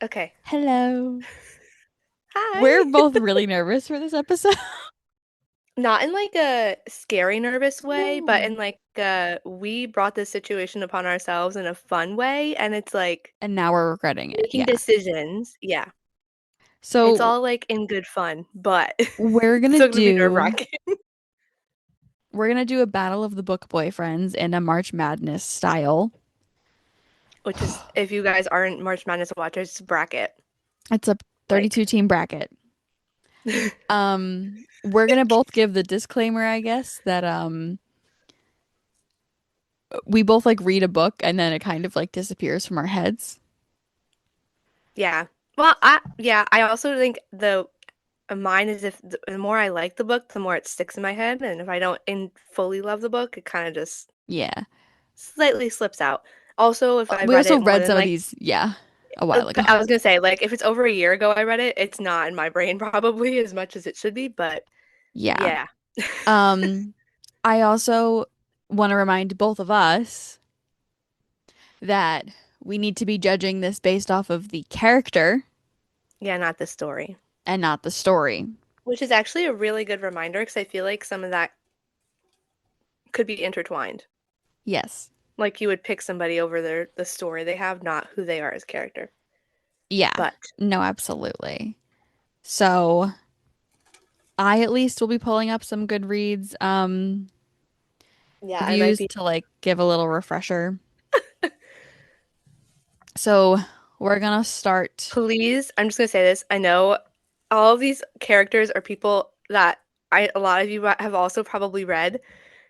Okay. Hello. We're Hi. both really nervous for this episode. Not in like a scary, nervous way, but No. in like we brought this situation upon ourselves in a fun way, and it's like And now we're regretting it. making Yeah. decisions. Yeah. It's So all like in good fun, but we're it's gonna still gonna be do nerve-wracking. we're gonna do a battle of the book boyfriends in a March Madness style. Which is, if you guys aren't March Madness watchers, it's a bracket. It's a Like, 32 team bracket. We're gonna both give the disclaimer, I guess, that we both like read a book and then it kind of like disappears from our heads. yeah. Well, I also think the mine is if the more I like the book, the more it sticks in my head, and if I don't fully love the book, it kind of just Yeah. slightly slips out. Also, if I We read also it more read than some of like these, yeah, a while ago. I was gonna say, like if it's over a year ago I read it, it's not in my brain probably as much as it should be, but Yeah. yeah. Um, I also want to remind both of us that we need to be judging this based off of the character Yeah, not this story. and not the story. Which is actually a really good reminder because I feel like some of that could be intertwined. Yes. Like you would pick somebody over the story they have, not who they are as character. Yeah. But No, absolutely. So I at least will be pulling up some Goodreads yeah, I might reviews be. to like give a little refresher. So we're gonna start. Please, I'm just gonna say this. I know all of these characters are people that a lot of you have also probably read.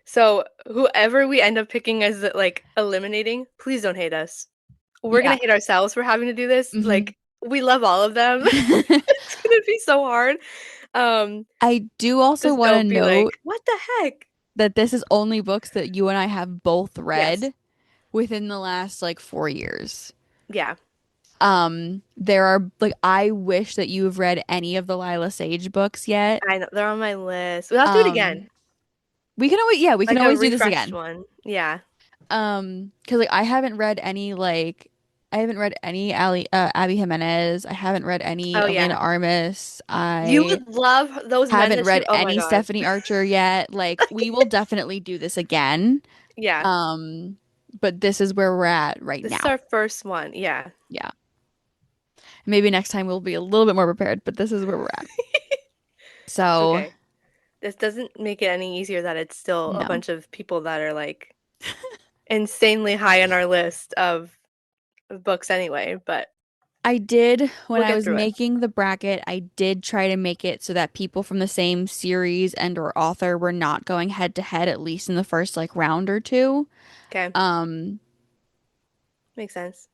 So whoever we end up picking as like eliminating, please don't hate us. We're gonna Yeah. hate ourselves for having to do this. hmm Like we love all of them. It's gonna be so hard. Um, I do also just want to don't be like, note what the heck? that this is only books that you and I have both Yes. read within the last like 4 years. Yeah. There are like I wish that you have read any of the Lila Sage books yet. I know they're on my list. We'll have to do it again. Um, we can always, yeah, we can Like a always do this refreshed again. one. Yeah. Because like I haven't read any like I haven't read any Abby Jimenez. I haven't read any Oh Elena yeah. Armis. You I would love those men haven't that she. read Oh my any God. Stephanie Archer yet. Like we will definitely do this again. Yeah. Um, but this is where we're at right This is now. our first one. Yeah. Yeah. Maybe next time we'll be a little bit more prepared, but this is where we're at. It's So, okay. This doesn't make it any easier that it's still a no. bunch of people that are like insanely high on our list of books anyway, but I did, when we'll I get was through it. making the bracket, I did try to make it so that people from the same series and or author were not going head to head, at least in the first like round or two. Okay. Um, Makes sense.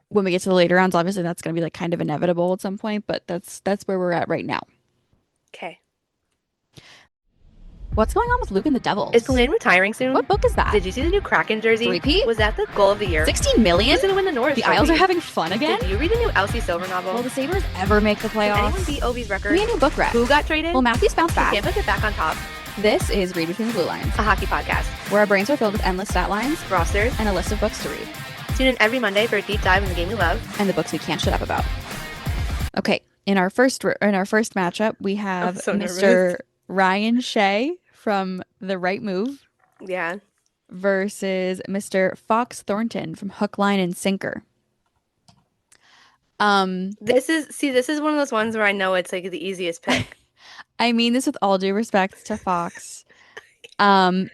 when we get to the later rounds, obviously that's going to be like kind of inevitable at some point, but that's where we're at right now. Okay. What's going on with Luke and the Is Devils? Palladium retiring soon? What book is that? Did you see the new Kraken jersey? Three-peat? Was that the goal of the year? 16 million? Who's gonna win the Norris The Isles are Trophy? having fun again? Did you read the new Elsie Silver Will novel? the Sabres ever make the Did anyone playoffs? beat Ovi's Give record? me a new book rec. Who got traded? Will Matthews bounce Can back? Tampa get back on top? This is Read Between the Blue Lines, A hockey podcast. where our brains are filled with endless stat lines Rosters. and a list of books to read, Tune in every Monday for a deep dive in the game you love. and the books we can't shut up about. Okay, in our first matchup, we I'm have so nervous. Mr. Ryan Shea from The Right Move Yeah. versus Mr. Fox Thornton from Hook, Line, and Sinker. Um, This is one of those ones where I know it's like the easiest pick. I mean this with all due respect to Fox,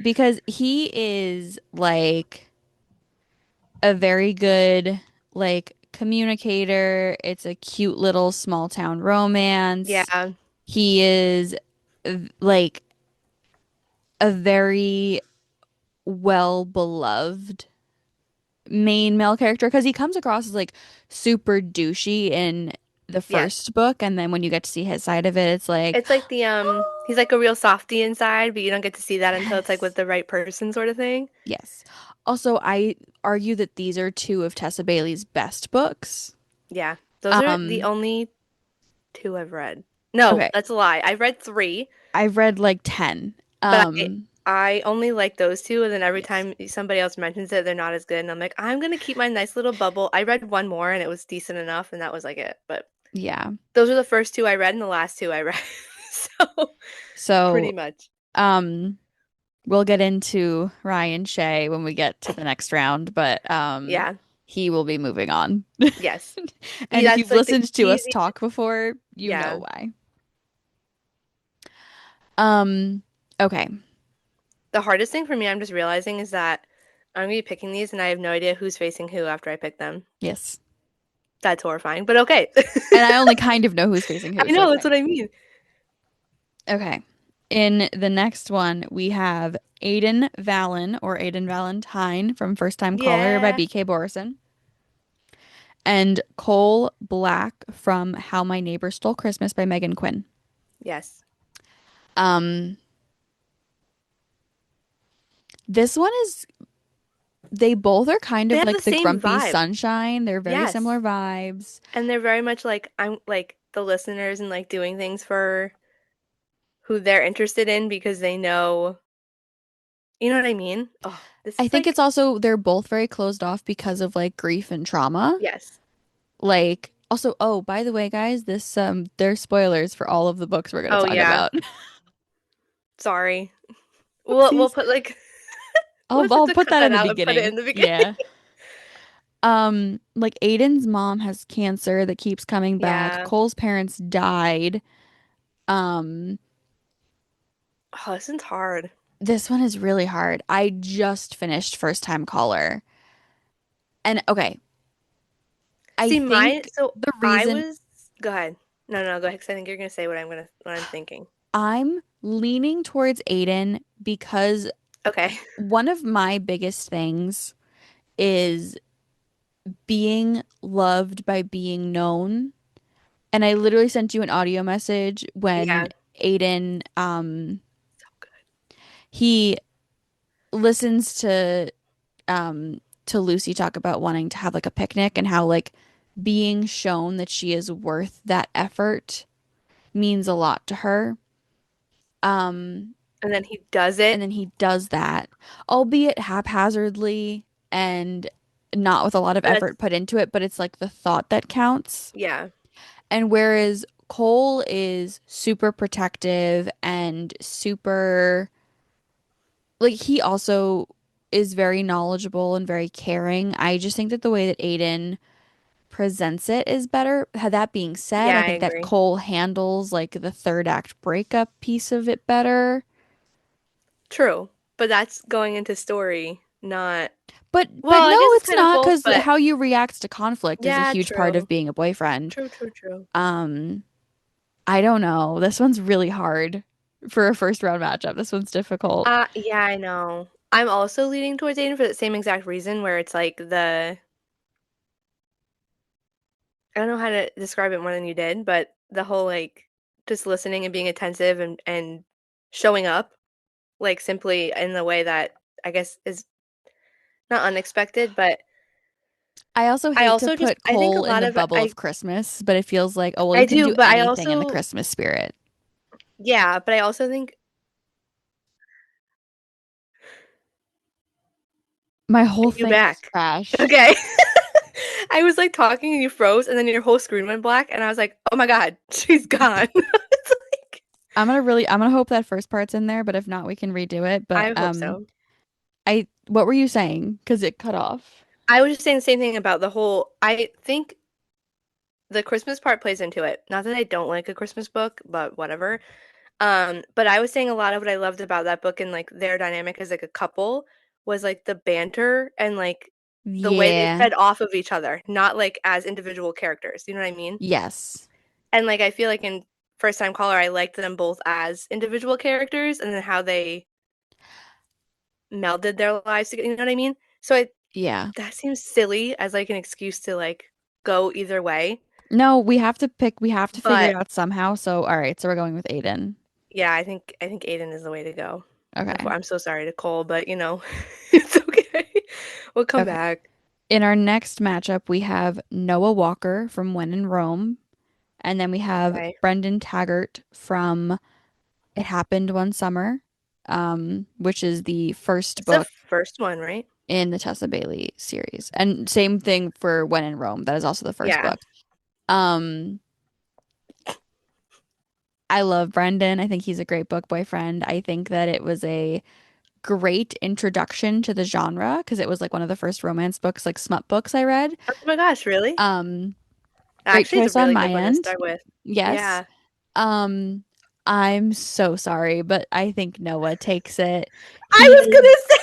because he is like a very good like communicator. It's a cute little small town romance. Yeah. He is like a very well beloved main male character because he comes across as like super douchey in the Yes. first book, and then when you get to see his side of it, it's like, It's like the he's like a real softie inside, but you don't get to see that until it's like with yes, the right person sort of thing. yes. Also, I argue that these are two of Tessa Bailey's best books. Yeah. Those are the Um, only two I've read. No, okay, that's a lie. I've read three, I've read like 10. but I I only like those two, and then every Yes. time somebody else mentions it, they're not as good, and I'm like, I'm gonna keep my nice little bubble. I read one more, and it was decent enough, and that was like it. But Yeah. those are the first two I read, and the last two I read. So pretty So, much, um, we'll get into Ryan Shea when we get to the next round, but yeah, he will be moving on. yes. And if That's you've like the listened to us easiest. talk before, you know Yeah. why. Um, okay. The hardest thing for me, I'm just realizing, is that I'm gonna be picking these, and I have no idea who's facing who after I pick them. Yes. That's horrifying, but okay. And I only kind of know who's facing who, I so know, it's that's fine. what I mean. Okay. In the next one, we have Aiden Valen or Aiden Valentine from First Time Caller by Yeah. BK Borison and Cole Black from How My Neighbor Stole Christmas by Megan Quinn. Yes. Um, this one is they both are kind They of have the like the same grumpy vibe. sunshine. They're very Yes. similar vibes. And they're very much like I'm like the listeners and like doing things for who they're interested in because they know, you know what I mean? Oh, this I is think it's like, also they're both very closed off because of like grief and trauma. yes. Like also, oh, by the way, guys, this there's spoilers for all of the books we're gonna Oh talk yeah. about. Sorry. We'll Whoopsies. put like I'll we'll have I'll to put cut that that in the out and put it in beginning. the beginning. Yeah. Like Aiden's mom has cancer that keeps coming back. Yeah. Cole's parents died. Um, Oh, this is hard. this one is really hard. I just finished First Time Caller. And okay, I See, mine, think so the I reason was, go ahead. No, no, go ahead, 'cause I think you're gonna say what I'm thinking. I'm leaning towards Aiden because Okay. one of my biggest things is being loved by being known. And I literally sent you an audio message when Yeah. Aiden, So good. he listens to Lucy talk about wanting to have like a picnic and how like being shown that she is worth that effort means a lot to her. Um, And then he does and it. then he does that, albeit haphazardly and not with a lot of But that's, effort put into it, but it's like the thought that counts. yeah. And whereas Cole is super protective and super like he also is very knowledgeable and very caring. I just think that the way that Aiden presents it is better. That being said, Yeah, I I think that agree. Cole handles like the third act breakup piece of it better. True. But that's going into story, not, But well, no, I guess it's it's kind of not both, because but how you react to conflict is a yeah, huge part of true. being a boyfriend. True, true, true. Um, I don't know. This one's really hard for a first round matchup. This one's difficult. Yeah, I know. I'm also leaning towards Aiden for the same exact reason where it's like I don't know how to describe it more than you did, but the whole like just listening and being attentive and showing up like simply in the way that I guess is not unexpected, but I also I hate to also just put I think a Cole in lot the of bubble I of Christmas, but it feels like, oh, well, I you can do, do but I anything in the also Christmas spirit. yeah, but I also think My are whole you thing just back? crashed. Okay. I was like talking and you froze and then your whole screen went black and I was like, "Oh my God, she's gone." It's like I'm gonna hope that first part's in there, but if not, we can redo it. But I hope so. what were you saying? Because it cut off. I was just saying the same thing about the whole I think the Christmas part plays into it. Not that I don't like a Christmas book, but whatever. But I was saying a lot of what I loved about that book and like their dynamic as like a couple was like the banter and like the way they Yeah. fed off of each other, not like as individual characters. You know what I mean? Yes. And like I feel like in First Time Caller, I liked them both as individual characters and then how they melded their lives together. You know what I mean? So Yeah. that seems silly as like an excuse to like go either way. No, we have to pick. We have to figure it But out somehow. So, all right. So we're going with Aiden. yeah, I think Aiden is the way to go. Okay. I'm so sorry to Cole, but you know, it's okay. We'll come Okay. back. In our next matchup, we have Noah Walker from When in Rome, and then we have Okay. Brendan Taggart from It Happened One Summer. which is the first It's the book first one, right? in the Tessa Bailey series. And same thing for When in Rome. That is also the first Yeah. book. Um, I love Brendan. I think he's a great book boyfriend. I think that it was a great introduction to the genre because it was like one of the first romance books, like smut books I read. Oh my gosh, really? Um, Great Actually, it's a choice on really my good one to end. start with. Yes. Yeah. Um, I'm so sorry, but I think Noah takes it. I He was is gonna say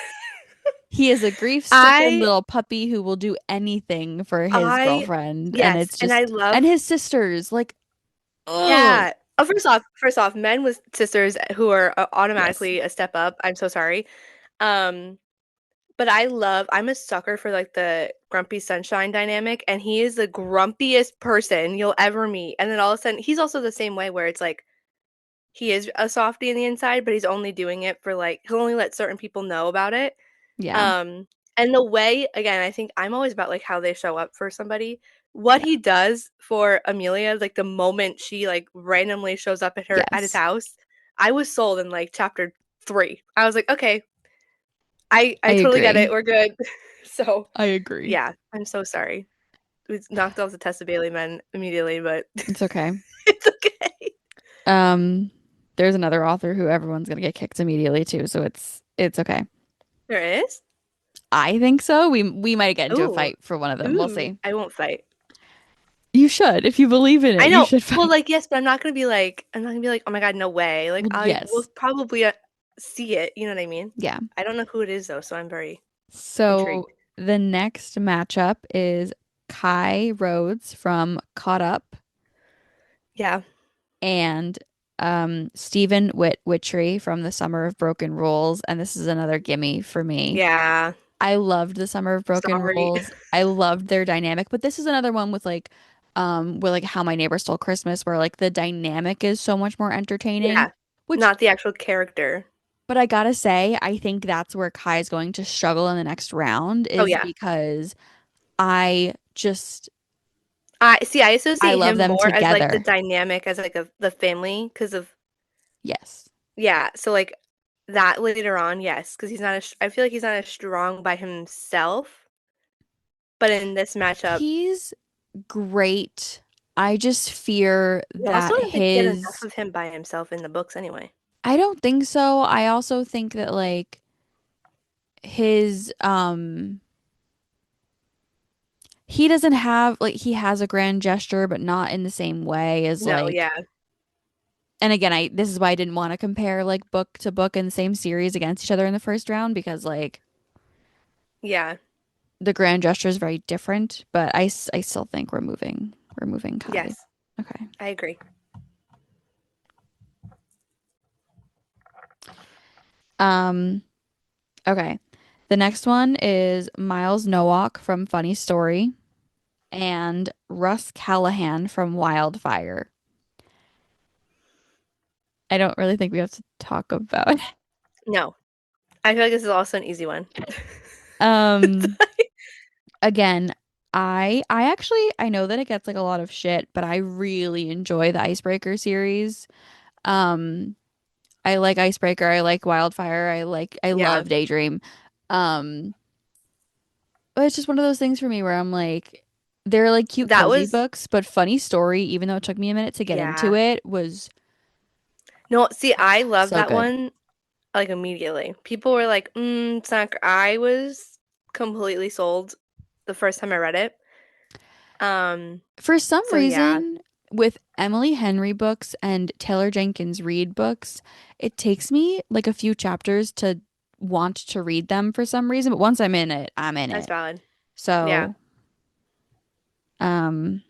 he is a grief-stricken I little puppy who will do anything for his I girlfriend, and yes, it's and I just and love his sisters, like, ugh. yeah. Oh, first off, men with sisters who are Yes. automatically a step up. I'm so sorry. Um, but I'm a sucker for like the grumpy sunshine dynamic, and he is the grumpiest person you'll ever meet. And then all of a sudden, he's also the same way where it's like he is a softie in the inside, but he's only doing it for like he'll only let certain people know about it. Yeah. Um, and the way again, I think I'm always about like how they show up for somebody. What Yeah. he does for Amelia, like the moment she like randomly shows up at his Yes. house, I was sold in like chapter 3. I was like, okay, I I totally get it. agree. We're good. So I agree. yeah, I'm so sorry. We knocked off the Tessa Bailey men immediately, but It's okay. it's okay. Um, there's another author who everyone's gonna get kicked immediately too, so it's okay. There is? I think so. We might get into a Ooh. fight for one of them. We'll Ooh. see. I won't fight. You should. If you believe in I it, you know. should Well, fight. like, yes, but I'm not gonna be like, "Oh my God, no way." Like, Well, I will yes. probably see it. You know what I mean? Yeah. I don't know who it is though, so I'm very So intrigued. the next matchup is Kai Rhodes from Caught Up Yeah. and Stephen Witchery from The Summer of Broken Rules. And this is another gimme for me. Yeah. I loved The Summer of Broken Sorry. Rules. I loved their dynamic, but this is another one with like How My Neighbor Stole Christmas, where like the dynamic is so much more entertaining. Yeah. Which, Not the actual character. but I gotta say, I think that's where Kai is going to struggle in the next round, Oh is yeah. because I just I I associate love him them more as like the together. dynamic as like the family because of Yes. yeah. So like that later on, yes, because I feel like he's not as strong by himself, but in this matchup, He's great. I just fear we also that don't think get enough his, of him by himself in the books anyway. I don't think so. I also think that like his, he doesn't have, like, he has a grand gesture, but not in the same way as No, like, yeah. and again, this is why I didn't want to compare like book to book in the same series against each other in the first round because like Yeah. the grand gesture is very different, but I still think we're moving Kai. Yes. Okay. I agree. Um, okay. The next one is Miles Nowak from Funny Story and Russ Callahan from Wildfire. I don't really think we have to talk about. No. I feel like this is also an easy one. Um, again, I actually I know that it gets like a lot of shit, but I really enjoy the Icebreaker series. Um, I like Icebreaker, I like Wildfire, I Yeah. love Daydream. Um, but it's just one of those things for me where I'm like they're like cute That cozy was books, but Funny Story, even though it took me a minute to get into yeah. it, was No, see, I love so that good. one like immediately. People were like, it's not I was completely sold the first time I read it. Um, For some so yeah. reason, with Emily Henry books and Taylor Jenkins Reid books, it takes me like a few chapters to want to read them for some reason, but once I'm in it, I'm in That's it. valid. Yeah. So, um,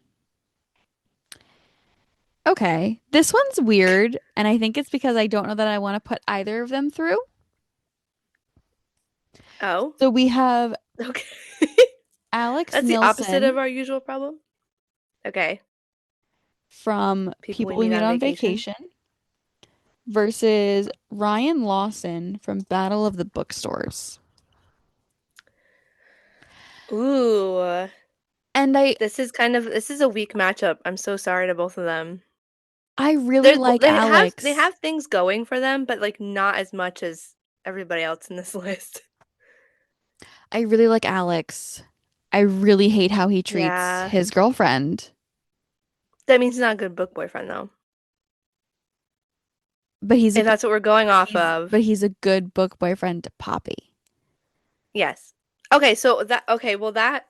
okay. This one's weird, and I think it's because I don't know that I want to put either of them through. Oh, So we have okay. Alex That's the opposite of Nilsson our usual problem. Okay. from People we People We meet Meet on on vacation. Vacation versus Ryan Lawson from Battle of the Bookstores. Ooh. And I This is a weak matchup. I'm so sorry to both of them. I really There's like they Alex. have things going for them, but like not as much as everybody else in this list. I really like Alex. I really hate how he treats Yeah. his girlfriend, That means he's not a good book boyfriend though. but If that's what we're going off but of. he's a good book boyfriend to Poppy. Yes. Okay, so that okay, well that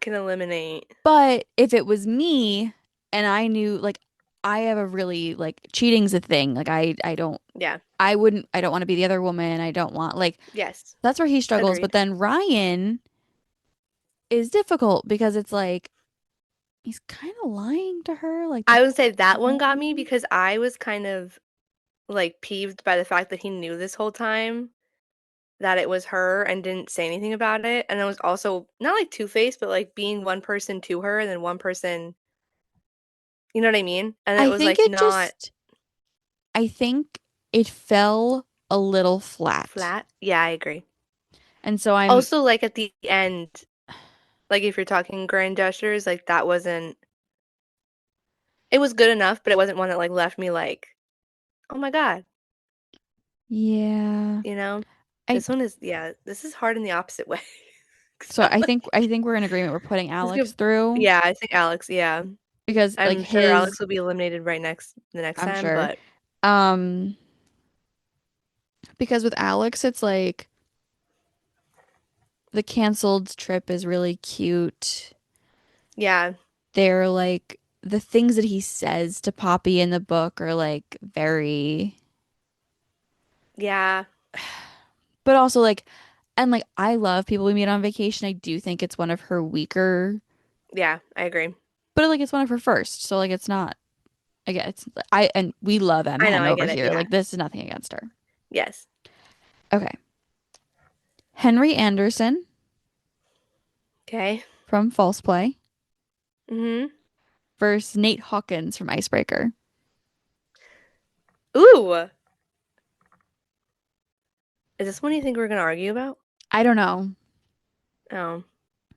can eliminate. But if it was me and I knew like I have a really like cheating's a thing. Like I don't Yeah. I don't want to be the other woman. I don't want like Yes. that's where he struggles. But Agreed. then Ryan is difficult because it's like he's kind of lying to her like the I would say that one whole got me time. because I was kind of like peeved by the fact that he knew this whole time that it was her and didn't say anything about it. And it was also not like two-faced, but like being one person to her and then one person, you know what I mean? And it I was think like it not just I think it fell a little flat. flat. Yeah, I agree. And so I'm Also, like at the end, like if you're talking grand gestures, like that wasn't, it was good enough, but it wasn't one that like left me like, oh my God, yeah. you know? I This one is, yeah, this is hard in the opposite way. 'Cause so I'm like, I think we're in agreement we're putting let's Alex give, through yeah, I think Alex, yeah. because like I'm sure his Alex will be eliminated the next I'm time, sure. but Um because with Alex it's like the canceled trip is really cute. yeah, They're like the things that he says to Poppy in the book are like very yeah, but also like and like I love people we meet on vacation. I do think it's one of her weaker yeah, I agree. but like it's one of her first. So like it's not again it's I and we love M I know, Hen I over get it. here. Yeah. Like this is nothing against her. Yes. Okay. Henry Anderson Okay. from False Play Mm-hmm. versus Nate Hawkins from Icebreaker. Ooh, is this one you think we're gonna argue about? I don't know. Oh.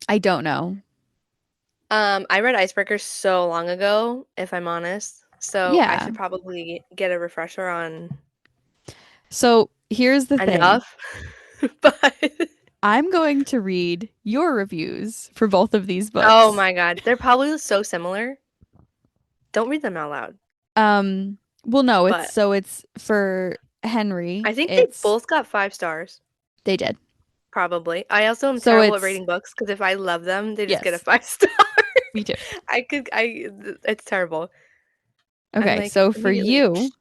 I don't know. I read Icebreaker so long ago, if I'm honest. So I Yeah. should probably get a refresher on So here's the thing. enough. But I'm going to read your reviews for both of these oh books. my God, they're probably so similar. Don't read them out loud. Well, no, But it's for Henry. I think they It's both got 5 stars. they did. Probably. I also am So terrible at it's rating books because if I love them, they just get a yes, 5 star. me too. It's terrible. I'm Okay, like so for immediately. you,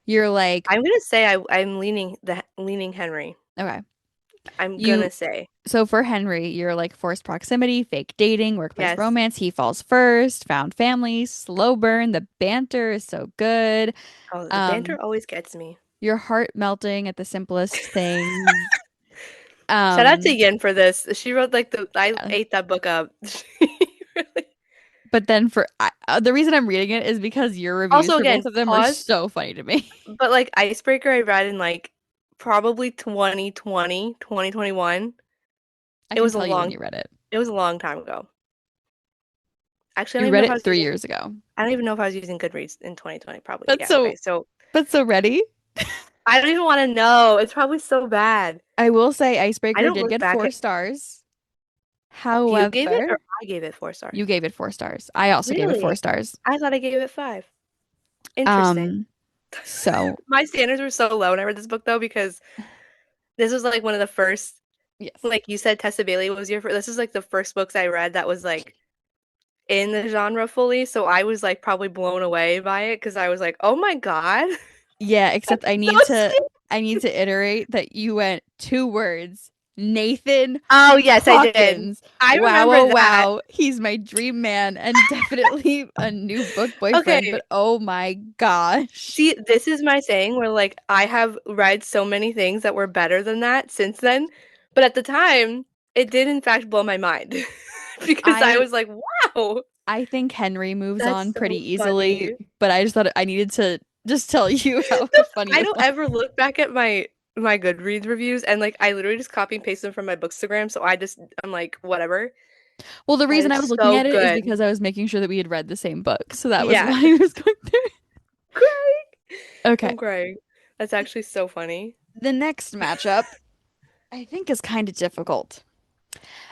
you're like, I'm gonna say I'm leaning Henry. okay. I'm You gonna say so for Henry, you're like forced proximity, fake dating, workplace yes. romance, he falls first, found family, slow burn, the banter is so good. Oh, the Um, banter always gets me. your heart melting at the simplest things. Shout out to Um, Yin for this. She wrote like the I yeah. ate that book up. She really. But then the reason I'm reading it is because your reviews Also, for both again, of them are pause. so funny to me. But like Icebreaker, I read in like probably 2020, 2021. I It can was a tell you when long. you read it. It was a long time ago. Actually, I You don't even read know if I it was 3 using. years ago. I don't even know if I was using Goodreads in 2020. Probably. But Yeah. Okay. so So but so ready? I don't even want to know. It's probably so bad. I will say I Icebreaker don't did look get back four at. stars. You gave it, However, or I gave it 4 stars. you gave it 4 stars. I also gave it four Really? stars. I thought I gave it 5. Interesting. Um, so My standards were so low when I read this book though because this was like one of the first, yes. like you said, Tessa Bailey was your first. This was like the first books I read that was like in the genre fully. So I was like probably blown away by it because I was like, oh my God, Yeah, except that's so sweet. I need to iterate that you went 2 words. Nathan Oh yes, I did. Hawkins. I Wow, remember oh that. wow. He's my dream man and definitely a new book boyfriend, Okay, but oh my gosh. see, this is my saying where like I have read so many things that were better than that since then, but at the time, it did in fact blow my mind because I I was like, wow, I think Henry moves that's on pretty so easily, funny. but I just thought I needed to just tell you how funny I it don't was. ever look back at my Goodreads reviews and like I literally just copy and paste them from my Bookstagram, so I'm like whatever. Well, the That reason is I was looking so at it is good. because I was making sure that we had read the same book. So that was Yeah. why I was going there. Crying. Okay. I'm crying. That's actually so funny. The next matchup I think is kind of difficult.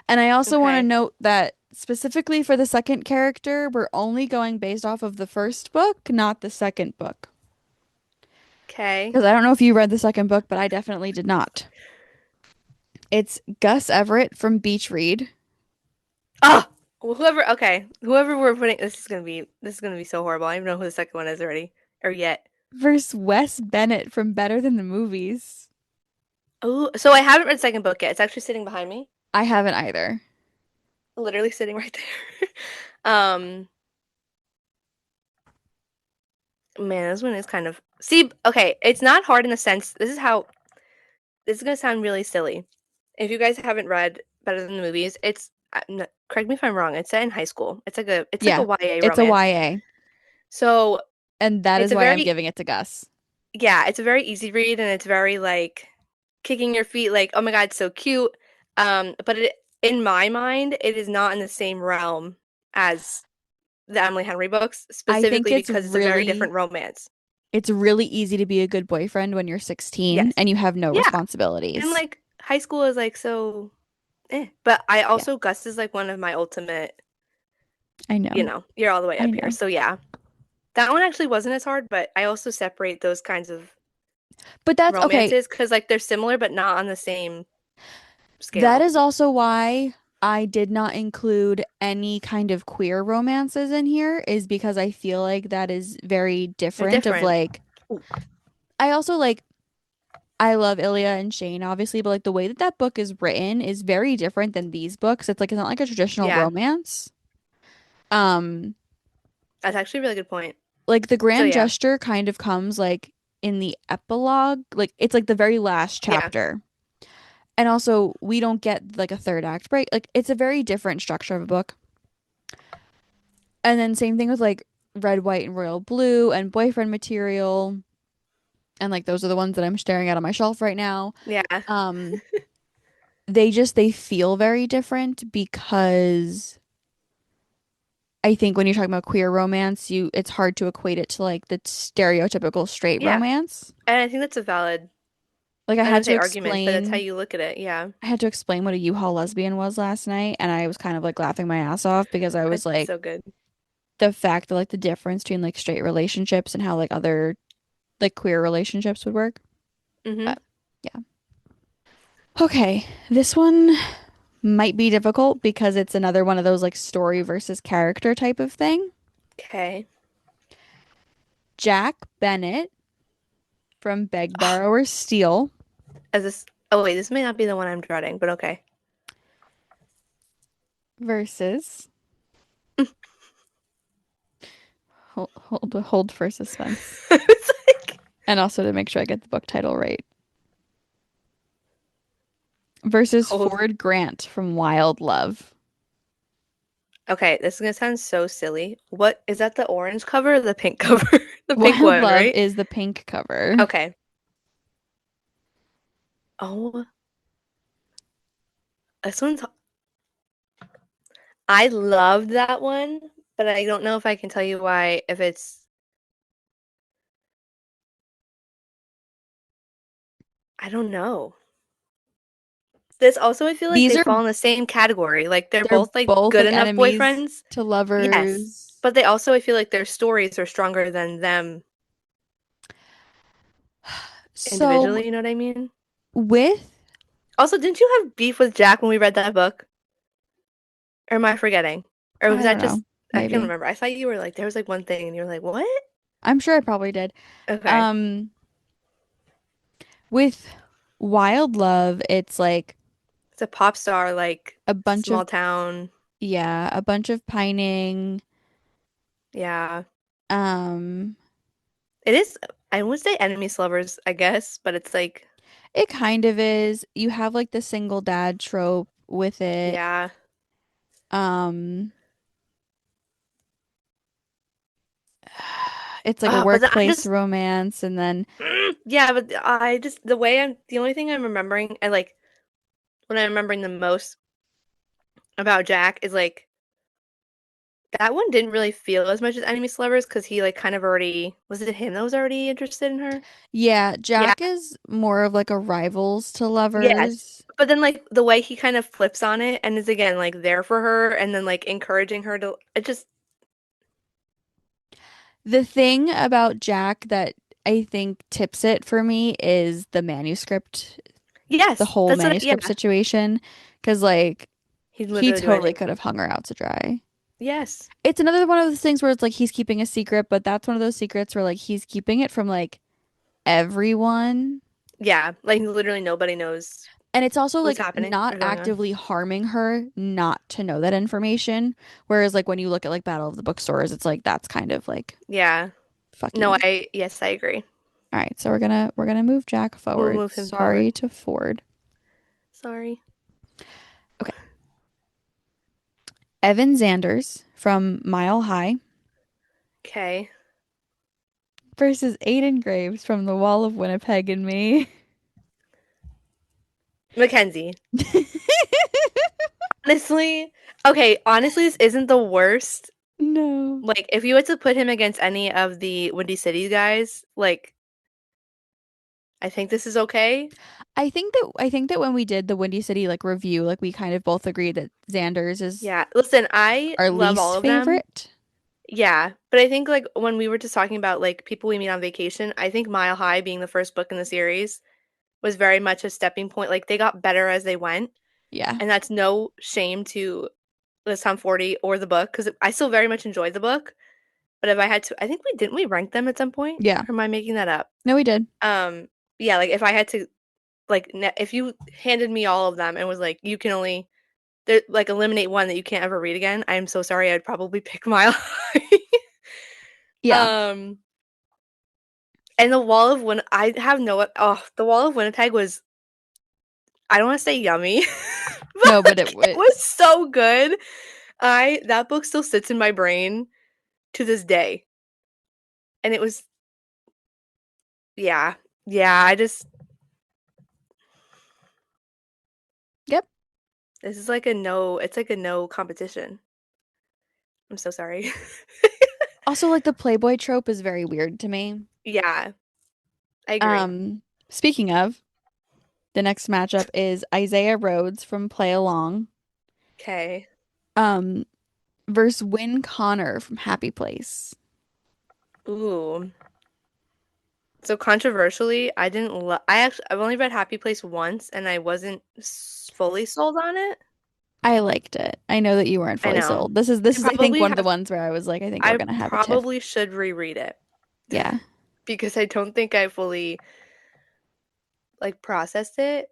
And I also want to Okay. note that specifically for the second character, we're only going based off of the first book, not the second book. Okay. Because I don't know if you read the second book, but I definitely did not. It's Gus Everett from Beach Read Oh, well, whoever we're putting, this is gonna be so horrible. I don't even know who the second one is already or yet. versus Wes Bennett from Better Than the Movies. Oh, so I haven't read the second book yet. It's actually sitting behind me, I haven't either. literally sitting right there. Um, man, this one is kind of see. Okay, it's not hard in the sense. This is gonna sound really silly. If you guys haven't read Better Than the Movies, correct me if I'm wrong. It's set in high school. It's like a Yeah, YA it's a romance. YA, So and that it's is a why I'm very giving it to Gus. yeah, it's a very easy read and it's very like kicking your feet like, "Oh my God, it's so cute." But in my mind, it is not in the same realm as the Emily Henry books, I think specifically because it's a very different romance. it's really easy to be a good boyfriend when you're 16 Yes. and you have no Yeah. And responsibilities. like high school is like so But I Yeah, also Gus is like one of my ultimate, I know. you're all the way I up here. know. So yeah. That one actually wasn't as hard, but I also separate those kinds of But that's okay. romances because like they're similar but not on the same That scale. is also why I did not include any kind of queer romances in here, is because I feel like that is very They're different of different. like Ooh, I also like I love Ilya and Shane obviously, but like the way that that book is written is very different than these books. It's not like a traditional yeah, romance. Um that's actually a really good point. like the So grand yeah, gesture kind of comes like in the epilogue, like it's like the very last yeah, chapter. And also we don't get like a third act break. Like it's a very different structure of a book. And then same thing with like red, white, and royal blue and boyfriend material. And like those are the ones that I'm staring at on my shelf right now. yeah, Um, they feel very different because I think when you're talking about queer romance, it's hard to equate it to like the stereotypical straight yeah. romance. And I think that's a valid, Like I don't say argument, but that's how you look at it. Yeah, I had to explain what a U-Haul lesbian was last night, and I was kind of like laughing my ass off because I was it's like so good. the fact that like the difference between like straight relationships and how like other like queer relationships would work. Mm-hmm. But yeah. Okay, this one might be difficult because it's another one of those like story versus character type of thing. Okay. Jack Bennett from Beg, Borrow, or Steal As this, oh wait, this may not be the one I'm dreading, but okay. versus hold for suspense It's like, and also to make sure I get the book title right. Versus hold. Ford Grant from Wild Love. Okay, this is gonna sound so silly. What is that? The orange cover or the pink cover? The pink Wild one, Love right? is the pink cover. Okay. Oh, this one's. I loved that one, but I don't know if I can tell you why. If it's, I don't know. This also, I feel like These they are fall in the same category. Like they're they're both like both good like enough enemies boyfriends. to Yes, lovers. but they also, I feel like their stories are stronger than them So individually. You know what I mean? with Also, didn't you have beef with Jack when we read that book? Or am I forgetting? Or was I don't that know, just, I can't maybe. remember. I thought you were like, there was like one thing and you were like, what? I'm sure I probably did. Okay. Um, with Wild Love, it's like It's a pop star, like a bunch of small town. yeah, a bunch of pining. Yeah. Um, It is, I would say enemies to lovers, I guess, but it's like, it kind of is. You have like the single dad trope with it. yeah. Um, it's like a Oh, but I'm workplace just, romance, and then yeah, but I just, the only thing I'm remembering, I like, when I'm remembering the most about Jack is like that one didn't really feel as much as enemies to lovers because he like kind of already was it him that was already interested in her? Yeah, Yeah. Jack is more of like a rivals to Yes. lovers. But then like the way he kind of flips on it and is again like there for her and then like encouraging her to it just The thing about Jack that I think tips it for me is the manuscript, the yes, whole that's what manuscript yeah. situation. Because, like, He'd he literally do totally anything could for have her. hung her out to dry. Yes. It's another one of those things where it's like he's keeping a secret, but that's one of those secrets where, like, he's keeping it from, like, everyone. Yeah, like literally nobody knows And it's also, what's like, happening not or going on. actively harming her not to know that information. Whereas, like, when you look at, like, Battle of the Bookstores, it's like, that's kind of like, Yeah. fuck No, you. yes, I agree. All right, so we're gonna move Jack We'll forward. move him forward. Sorry to Ford. Sorry. Okay. Evan Zanders from Mile High Okay. versus Aiden Graves from The Wall of Winnipeg and Me. Mackenzie. Honestly, okay, honestly, this isn't the worst. No. Like, if you had to put him against any of the Windy City guys, like, I think this is okay. I think that when we did the Windy City like review, like we kind of both agreed that Xander's is Yeah. Listen, I our love all least of them. favorite. Yeah. But I think, like, when we were just talking about, like, people we meet on vacation, I think Mile High being the first book in the series was very much a stepping point. Like, they got better as they went. Yeah. And that's no shame to the Tom 40 or the book because I still very much enjoyed the book. But if I had to, I think we rank them at some point? Yeah. Or am I making that up? No, we did. Um, yeah, like if I had to, like, if you handed me all of them and was like, you can only, like, eliminate one that you can't ever read again, I am so sorry. I'd probably pick Mile High. Yeah. um, and the Wall of Win, I have no, oh, the Wall of Winnipeg was, I don't want to say yummy, but No, but like, it was so good. That book still sits in my brain to this day. And it was, yeah, yeah, yep. this is like a no, it's like a no competition. I'm so sorry. Also, like the Playboy trope is very weird to me. Yeah, I agree. Um, Speaking of, the next matchup is Isaiah Rhodes from Play Along, Okay. um, versus Win Connor from Happy Place. Ooh. So controversially, I didn't love. I've only read Happy Place once, and I wasn't fully sold on it. I liked it. I know that you weren't I fully know. sold. This I is I think probably one of the have. ones where I was like, I think we're I gonna have a tiff. probably should reread it Yeah. because I don't think I fully like processed it.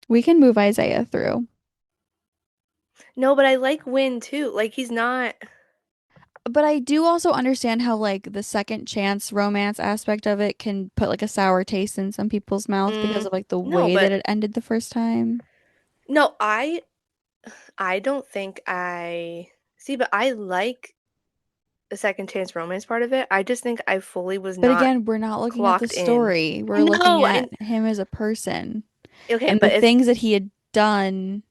We can move Isaiah through. No, but I like Win too. Like he's not. But I do also understand how like the second chance romance aspect of it can put like a sour taste in some people's mouth because Mm, of like the no, way that but it ended the first time. no, I don't think I see, but I like the second chance romance part of it. I just think I fully was But not again, we're not looking at the clocked in. story. We're looking No, at him as a person okay, and the but it's things that he had done.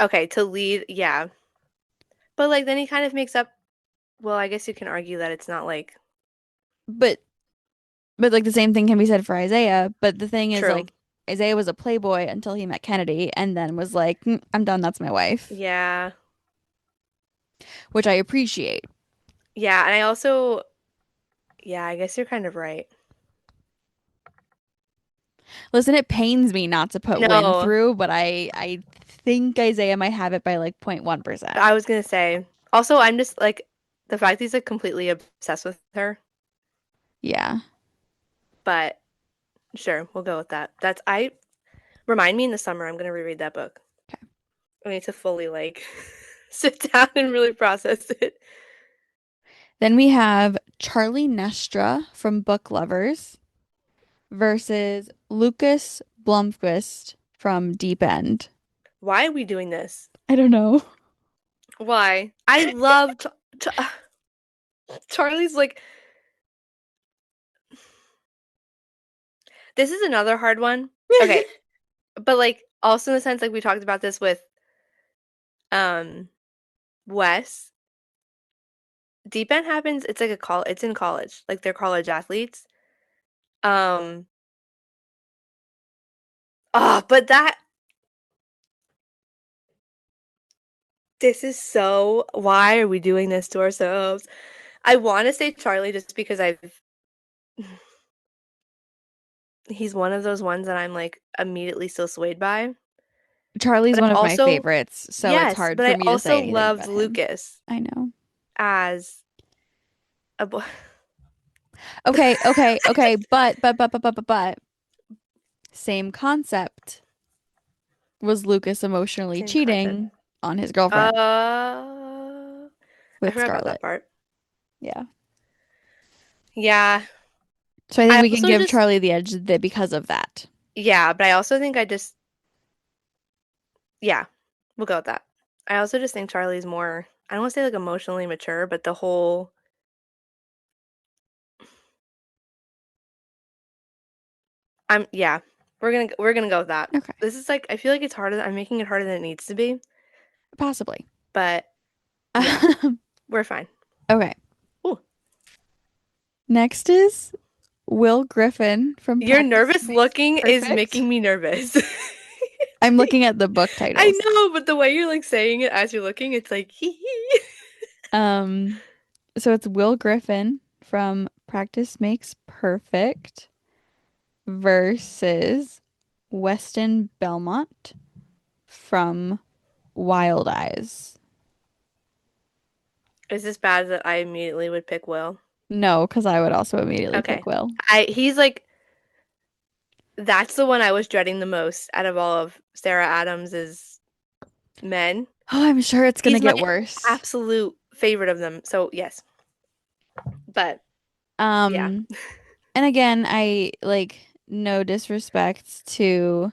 okay to lead, yeah. But like then he kind of makes up. Well, I guess you can argue that it's not like But like the same thing can be said for Isaiah. But the thing is true. like Isaiah was a playboy until he met Kennedy and then was like, "Mm, I'm done. That's my wife," Yeah, which I appreciate. yeah, and I also, yeah, I guess you're kind of right. Listen, it pains me not to put Win No, through, but I think Isaiah might have it by like 0.1%. I was gonna say. Also, I'm just like the fact he's like completely obsessed with her. Yeah. But sure, we'll go with that. That's I remind me in the summer. I'm gonna reread that book. Okay. I need to fully like sit down and really process it. Then we have Charlie Nestra from Book Lovers versus Lucas Blomqvist from Deep End. Why are we doing this? I don't know. Why? I love Charlie's like This is another hard one. Okay, but like also in the sense like we talked about this with um Wes. Deep End happens, it's like a call it's in college. Like they're college athletes. Um but that this is so why are we doing this to ourselves? I want to say Charlie just because I've he's one of those ones that I'm like immediately so swayed by. Charlie's But one I've of my also favorites, so it's yes, hard but for I me to say also anything loved about him. Lucas I know. as a boy. Okay, but same concept. Was Lucas emotionally Same concept. cheating on his girlfriend I with forgot about that Scarlett? part. Yeah. Yeah. So I think I we can also give just Charlie the edge because of that. yeah, but I also think I just yeah, we'll go with that. I also just think Charlie's more I don't want to say like emotionally mature, but the whole I'm yeah, we're gonna go with that. Okay, This is like I feel like it's harder. I'm making it harder than it needs to be, possibly. but yeah, we're fine. Okay. Ooh, Next is Will Griffin from your Practice nervous Makes looking is Perfect. making me nervous. I'm looking at the book I titles. know, but the way you're like saying it as you're looking, it's like hee hee. Um, so it's Will Griffin from Practice Makes Perfect versus Weston Belmont from Wild Eyes. Is this bad that I immediately would pick Will? No, because I would also immediately pick Okay. Will. He's like that's the one I was dreading the most out of all of Sarah Adams's men. Oh, I'm sure it's gonna He's my get worse. absolute favorite of them. So yes. But yeah. Um, and again, I like no disrespect to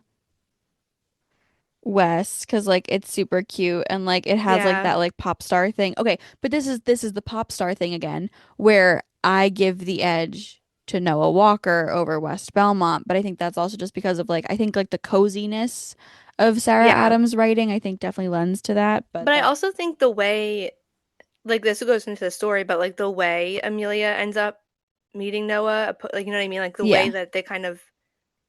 West because like it's super cute and like it has like Yeah. that like pop star thing. Okay, but this is the pop star thing again where I give the edge to Noah Walker over West Belmont, but I think that's also just because of like I think like the coziness of Sarah Yeah. Adams' writing I think definitely lends to that, but But I that also think the way like this goes into the story, but like the way Amelia ends up meeting Noah, like you know what I mean? Like the way yeah. that they kind of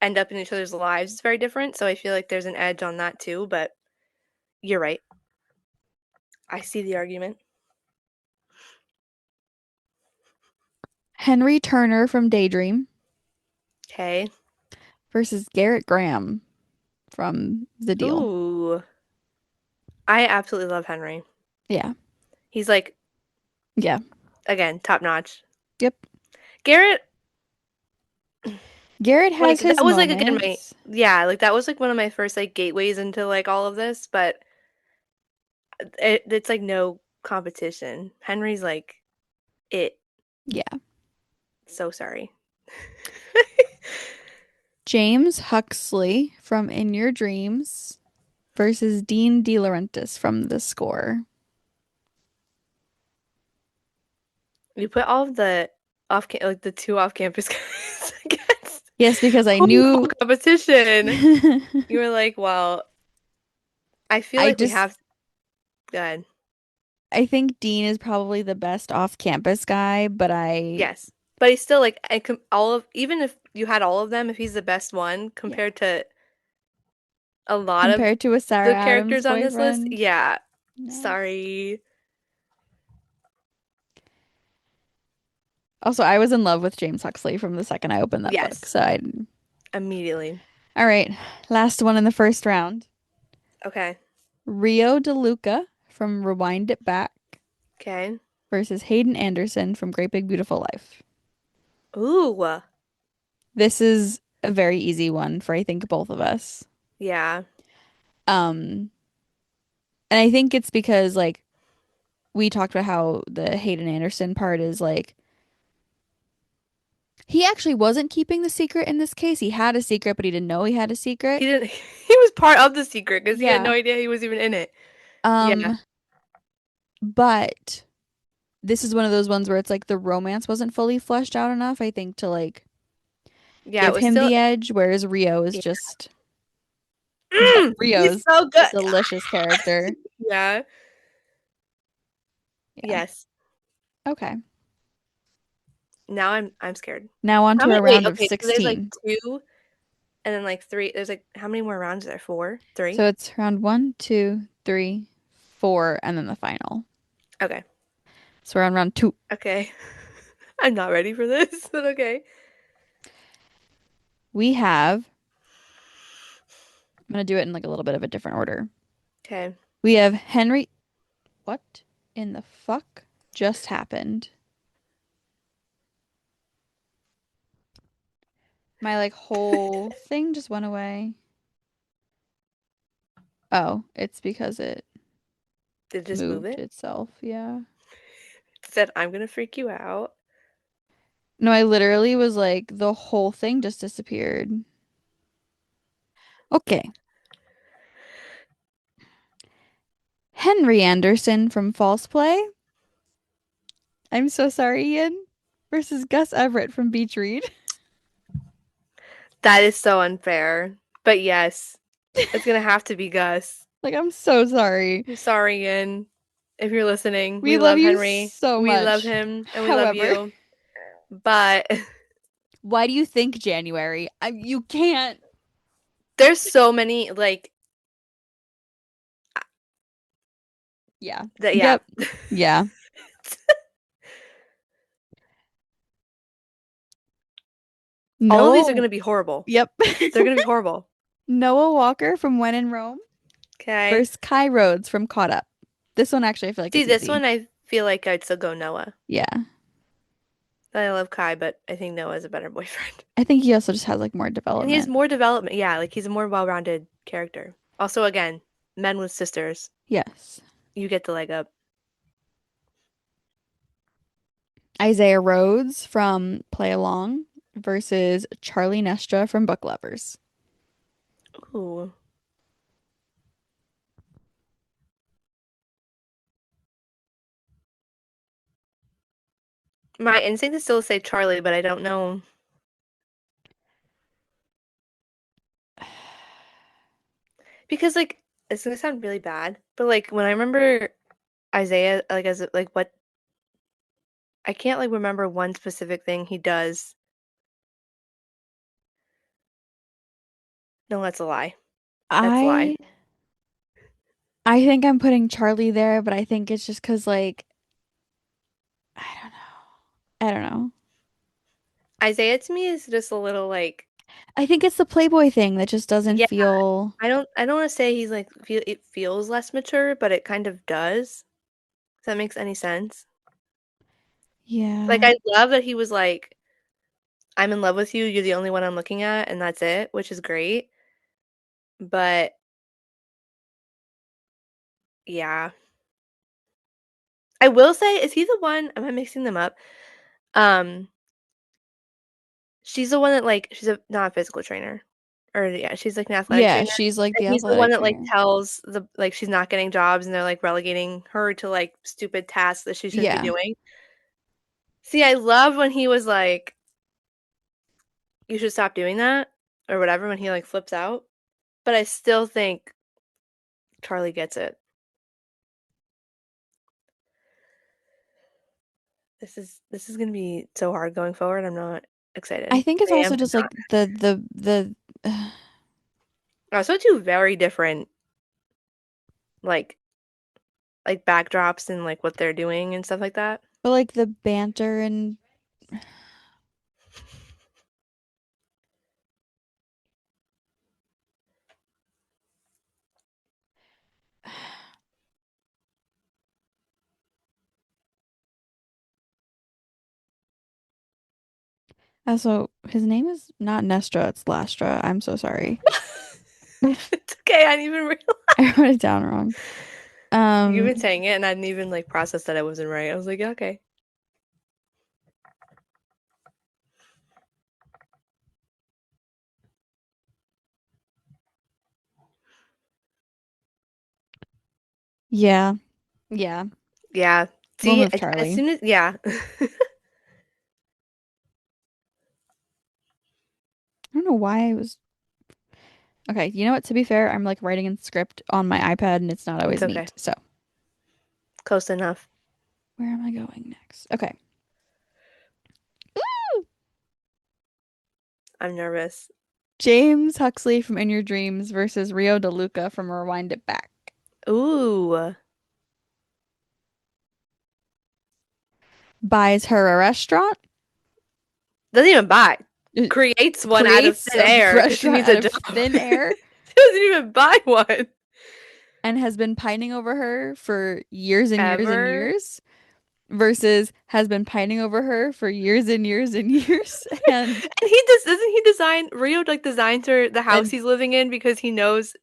end up in each other's lives is very different. So I feel like there's an edge on that too, but you're right. I see the argument. Henry Turner from Daydream Okay. versus Garrett Graham from The Deal. Ooh. I absolutely love Henry. Yeah. He's like Yeah. again, top notch. Yep. Garrett, Garrett has like his that was like again my moments. yeah, like that was like one of my first like gateways into like all of this, but it's like no competition. Henry's like it. Yeah. So sorry. James Huxley from In Your Dreams versus Dean DeLaurentis from The Score. You put all of the like the two off campus guys against Yes, because I home knew competition. You were like, well, I feel I like we just have good. I think Dean is probably the best off-campus guy, but I Yes. But he's still like all of even if you had all of them, if he's the best one yeah, compared to a lot of compared to a Sarah the Adams characters on this list, boyfriend. yeah. No. Sorry. Also, I was in love with James Huxley from the second I opened that book. Yes. So I Immediately. All right, last one in the first round. Okay. Rio DeLuca from Rewind It Back Okay. versus Hayden Anderson from Great Big Beautiful Life. Ooh. This is a very easy one for I think both of us. Yeah. Um, and I think it's because like we talked about how the Hayden Anderson part is like he actually wasn't keeping the secret in this case. He had a secret, but he didn't know he had a secret. He didn't he was part of the secret because he had no Yeah. idea he was even in it. Yeah. Um, but this is one of those ones where it's like the romance wasn't fully fleshed out enough, I think, to like Yeah, it give was him still the edge, whereas Rio is yeah. just yeah, He's Rio's so a good. delicious character. Yeah. Yeah. Yes. Okay. Now I'm scared. Now on How to many a wait, round of okay, so there's like 16. two and then like three. There's like how many more rounds are there? Four? Three? So it's round one, two, three, four, and then the final. Okay. So we're on round two. Okay. I'm not ready for this, but okay. We have, I'm gonna do it in like a little bit of a different order. Okay. We have Henry. What in the fuck just happened? My like whole thing just went away. Oh, it's because it Did just move moved it? itself. Yeah. Said I'm gonna freak you out. No, I literally was like, the whole thing just disappeared. Okay. Henry Anderson from False Play. I'm so sorry, Ian. Versus Gus Everett from Beach Read. That is so unfair. But yes, it's gonna have to be Gus. Like, I'm so sorry. I'm sorry, Ian. If you're listening, We we love love you Henry. so We love much. him and we love However, you. But why do you think January? You can't. there's so many like Yeah. that yeah. Yep. Yeah. All of these are Noah. gonna be horrible. Yep. They're gonna be horrible. Noah Walker from When in Rome Okay. versus Kai Rhodes from Caught Up. This one actually I feel like See, it's this easy. one I feel like I'd still go Noah. Yeah. I love Kai, but I think Noah's a better boyfriend. I think he also just has like more And he has development. more development. Yeah, like he's a more well-rounded character. Also, again, men with sisters, Yes. you get the leg up. Isaiah Rhodes from Play Along versus Charlie Nestra from Book Lovers. Ooh. My instinct is still to say Charlie, but I don't know. Because like it's gonna sound really bad, but like when I remember Isaiah, like as like what I can't like remember one specific thing he does. No, that's a lie. That's a lie. I I think I'm putting Charlie there, but I think it's just because like I don't know. I don't know. Isaiah to me is just a little like I think it's the Playboy thing that just doesn't yeah, feel I don't want to say he's like it feels less mature, but it kind of does. If that makes any sense. Like yeah. I love that he was like, I'm in love with you, you're the only one I'm looking at, and that's it, which is great. But yeah. I will say, is he the one am I mixing them up? Um, she's the one that like she's a not a physical trainer. Or yeah, she's like an athletic Yeah, trainer. she's like And the he's the one athletic that like trainer. tells the like she's not getting jobs and they're like relegating her to like stupid tasks that she shouldn't be Yeah. doing. See, I love when he was like, you should stop doing that or whatever when he like flips out. But I still think Charlie gets it. This is gonna be so hard going forward. I'm not I excited. think it's I am, also but just like not. the Also, two very different like backdrops and like what they're doing and stuff like that. but like the banter and also his name is not Nestra, it's Lastra. I'm so sorry. It's okay. I didn't even realize I wrote it down wrong. you've Um, been saying it, and I didn't even like process that I wasn't right. I was like, yeah, okay. yeah. Yeah. Yeah. We'll See, move as Charlie. soon as yeah, I don't know why I was. Okay, you know what? To be fair, I'm like writing in script on my iPad and it's not It's always okay. neat. So, Close enough. where am I going next? Okay. I'm nervous. James Huxley from In Your Dreams versus Rio DeLuca from Rewind It Back. Ooh. Buys her a restaurant, Doesn't even buy. uh, Creates one out of creates thin a air because she restaurant needs out a of job. thin air, Doesn't even buy one. and has been pining over her for years and years and Ever. years, versus has been pining over her for years and years and years, and And he just doesn't he design Rio like designs her the house and he's living in because he knows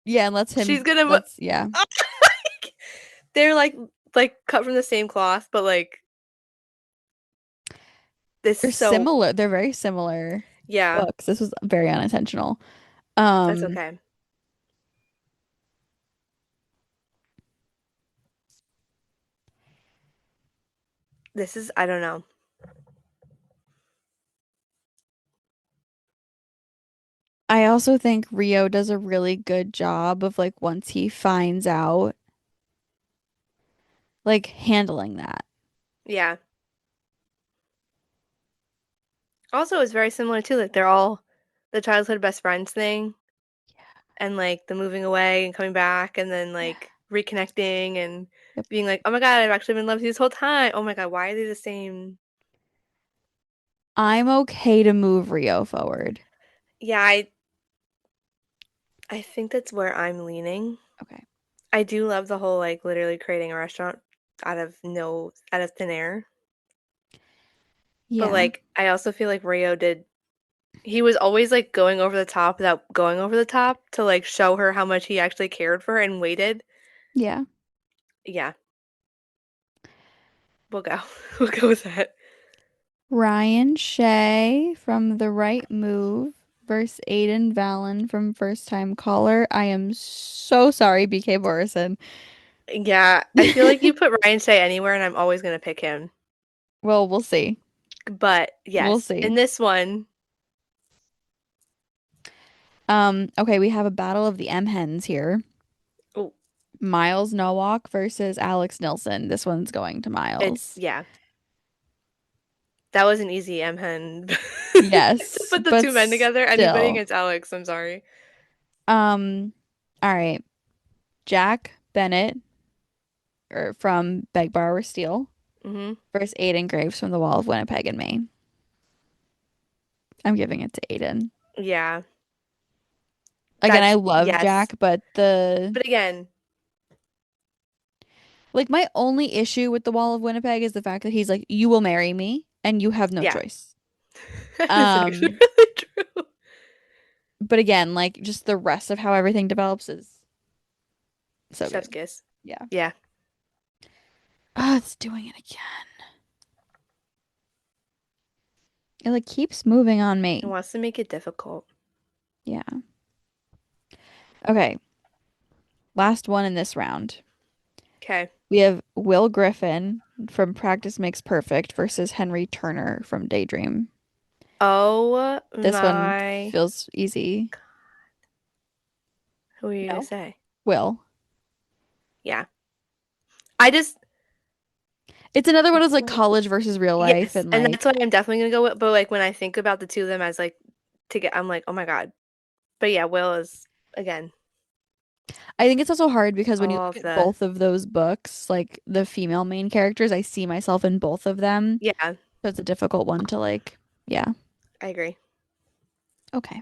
yeah, and lets she's him gonna let's yeah. they're like cut from the same cloth, but like this They're so similar. They're very similar yeah, books. This was very unintentional. that's Um, okay. This is I don't know. I also think Rio does a really good job of like once he finds out, like handling that. Yeah. Also, it's very similar too. Like they're all the childhood best friends thing, and like the moving away and coming back, and then Yeah. like reconnecting and Yep. being like, "Oh my God, I've actually been in love with you this whole time." Oh my God, why are they the same? I'm okay to move Rio forward. Yeah, I think that's where I'm leaning. Okay. I do love the whole like literally creating a restaurant out of thin air. But Yeah. like I also feel like Rio did he was always like going over the top without going over the top to like show her how much he actually cared for her and waited. Yeah. Yeah, we'll go. We'll go with that. Ryan Shea from The Right Move versus Aiden Valen from First Time Caller. I am so sorry, BK Borison. Yeah, I feel like you put Ryan Shay anywhere and I'm always gonna pick him. Well, we'll see. But We'll yes, see. in this one, Okay, we have a battle of the M hens here. oh, Miles Nowak versus Alex Nilsson. This one's going to it's Miles. yeah, that was an easy M hen to Yes, put the but two men together. Anybody still. against Alex, I'm sorry. Um, all right. Jack Bennett from Beg Borrow Steal Hmm. versus Aiden Graves from The Wall of Winnipeg and Maine. I'm giving it to Aiden. Yeah, Again, I that's love yes. Jack, but the But again, like my only issue with The Wall of Winnipeg is the fact that he's like, you will marry me and you have no yeah, choice. that is actually Um, really true. but again, like just the rest of how everything develops is so Chef's good. kiss. Yeah. Yeah, Oh, it's doing it again. It like keeps moving on it me. wants to make it difficult. Yeah. Okay. Last one in this round. Okay. We have Will Griffin from Practice Makes Perfect versus Henry Turner from Daydream. Oh This one my, feels easy. who are you gonna No. say? Will. Yeah, I just It's another one of like college versus real life yes, and and that's like what I'm definitely gonna go with. But like when I think about the two of them as like I'm like, oh my God. But yeah, Will is again I think it's also hard because when you all look of at the both of those books, like the female main characters, I see myself in both of them. yeah, So it's a difficult one to like, yeah. I agree. Okay.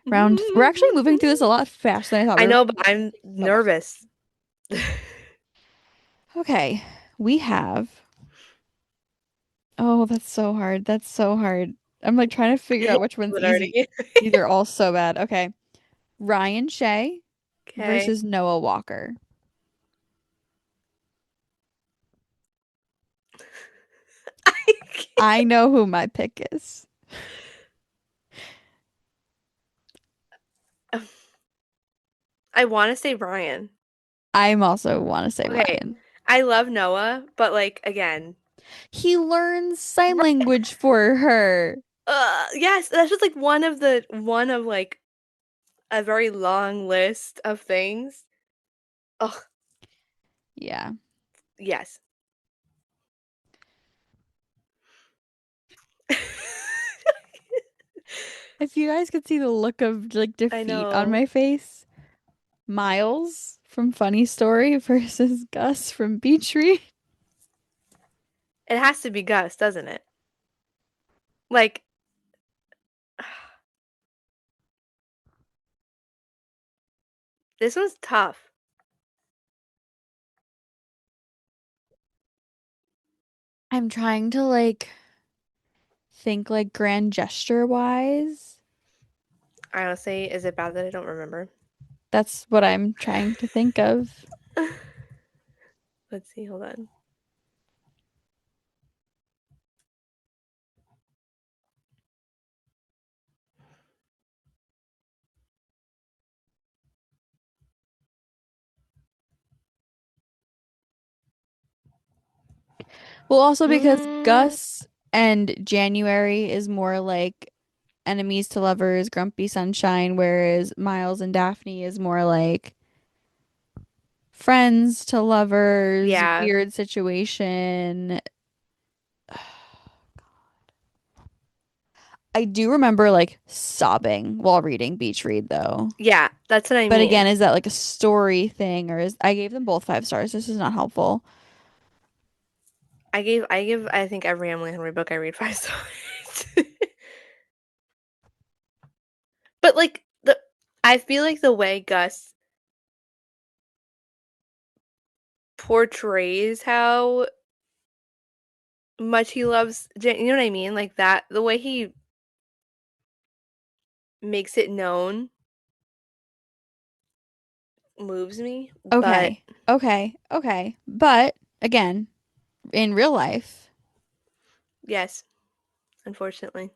We're actually moving through this a lot faster than I thought. I We were know, like, but I'm so much. nervous. Okay. We have, oh, that's so hard. That's so hard. I'm like trying to figure out which one's It easy. already. These are all so bad. Okay. Ryan Shea Okay. versus Noah Walker. I I know who my pick is. can't. I want to say Ryan. I'm also want to say Okay, Ryan. I love Noah, but like again, He learns sign right, language for her. Yes, that's just like one of like a very long list of things. Oh, Yeah. yes. If you guys could see the look of like I defeat on know. my face, Miles from Funny Story versus Gus from Beach Read. It has to be Gus, doesn't it? Like, this one's tough. I'm trying to like think like grand gesture wise. I honestly, is it bad that I don't remember? That's what I'm trying to think of. Let's see, hold on. Well, also because Mm, Gus and January is more like enemies to lovers, grumpy sunshine, whereas Miles and Daphne is more like friends to lovers, yeah. weird situation. I do remember like sobbing while reading Beach Read though. Yeah, that's what I But mean. again, is that like a story thing or is I gave them both 5 stars. This is not helpful. I give I think every Emily Henry book I read 5 stars. But like I feel like the way Gus portrays how much he loves Jen, you know what I mean? Like that the way he makes it known moves me, but Okay. Okay. Okay. But again, in real life, yes, unfortunately.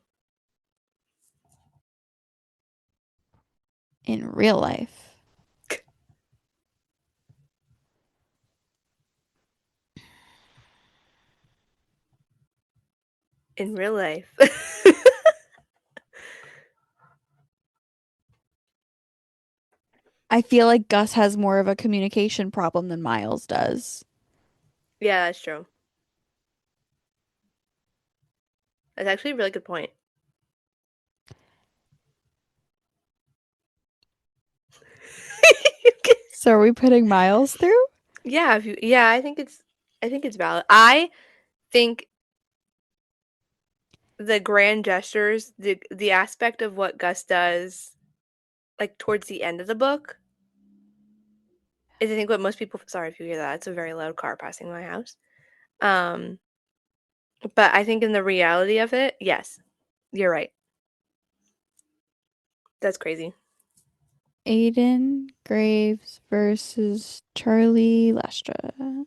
in real life, In real life. I feel like Gus has more of a communication problem than Miles does. Yeah, that's true. That's actually a really good point. So are we putting Miles through? Yeah, if you yeah, I think it's valid. I think the grand gestures, the aspect of what Gus does like towards the end of the book is I think what most people sorry if you hear that. It's a very loud car passing my house. Um, but I think in the reality of it, yes, you're right. That's crazy. Aiden Graves versus Charlie Lastra.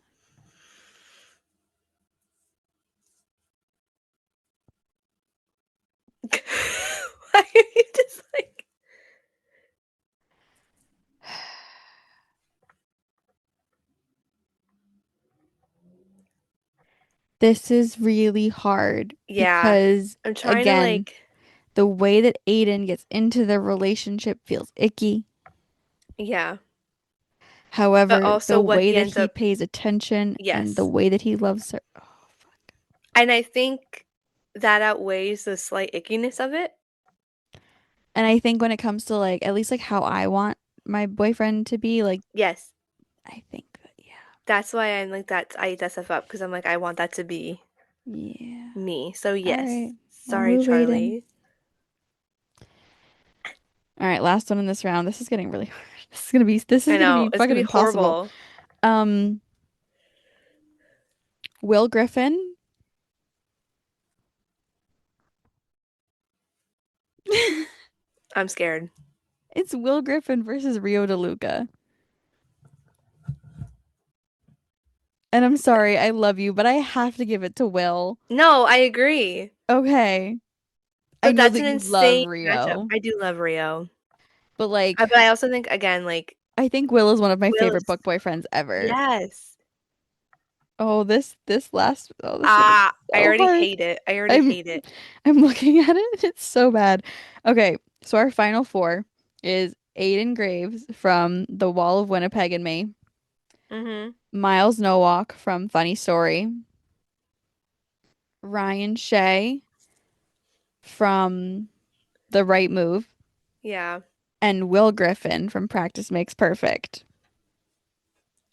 Why are you just like This is really hard yeah. because, I'm trying to again, like the way that Aiden gets into the relationship feels icky. yeah. But However, also the what way he that ends he up pays attention and the yes. way that he loves her. Oh, fuck. And I think that outweighs the slight ickiness of it. And I think when it comes to like, at least like how I want my boyfriend to be, like, Yes. I think that, yeah. That's why I'm like that I eat that stuff up because I'm like I want that to be Yeah. me. So All yes. right. We'll Sorry, move Aiden. Charlie. All right, last one in this round. This is getting really hard. This I is gonna know. be It's fucking gonna be impossible. horrible. Um, Will Griffin. I'm scared. It's Will Griffin versus Rio DeLuca. And I'm sorry, I love you, but I have to give it to Will. No, I agree. Okay. I But know that's that an you love insane matchup. Rio, I do love Rio. but like, But I also think again, like I think Will is one of my Will favorite is book boyfriends ever. yes. this one is Ah, I so already hard. hate it. I already I'm hate it. I'm looking at it. It's so bad. Okay, so our final four is Aiden Graves from The Wall of Winnipeg and Me, Mm-hmm. Miles Nowalk from Funny Story, Ryan Shea from The Right Move, Yeah. and Will Griffin from Practice Makes Perfect.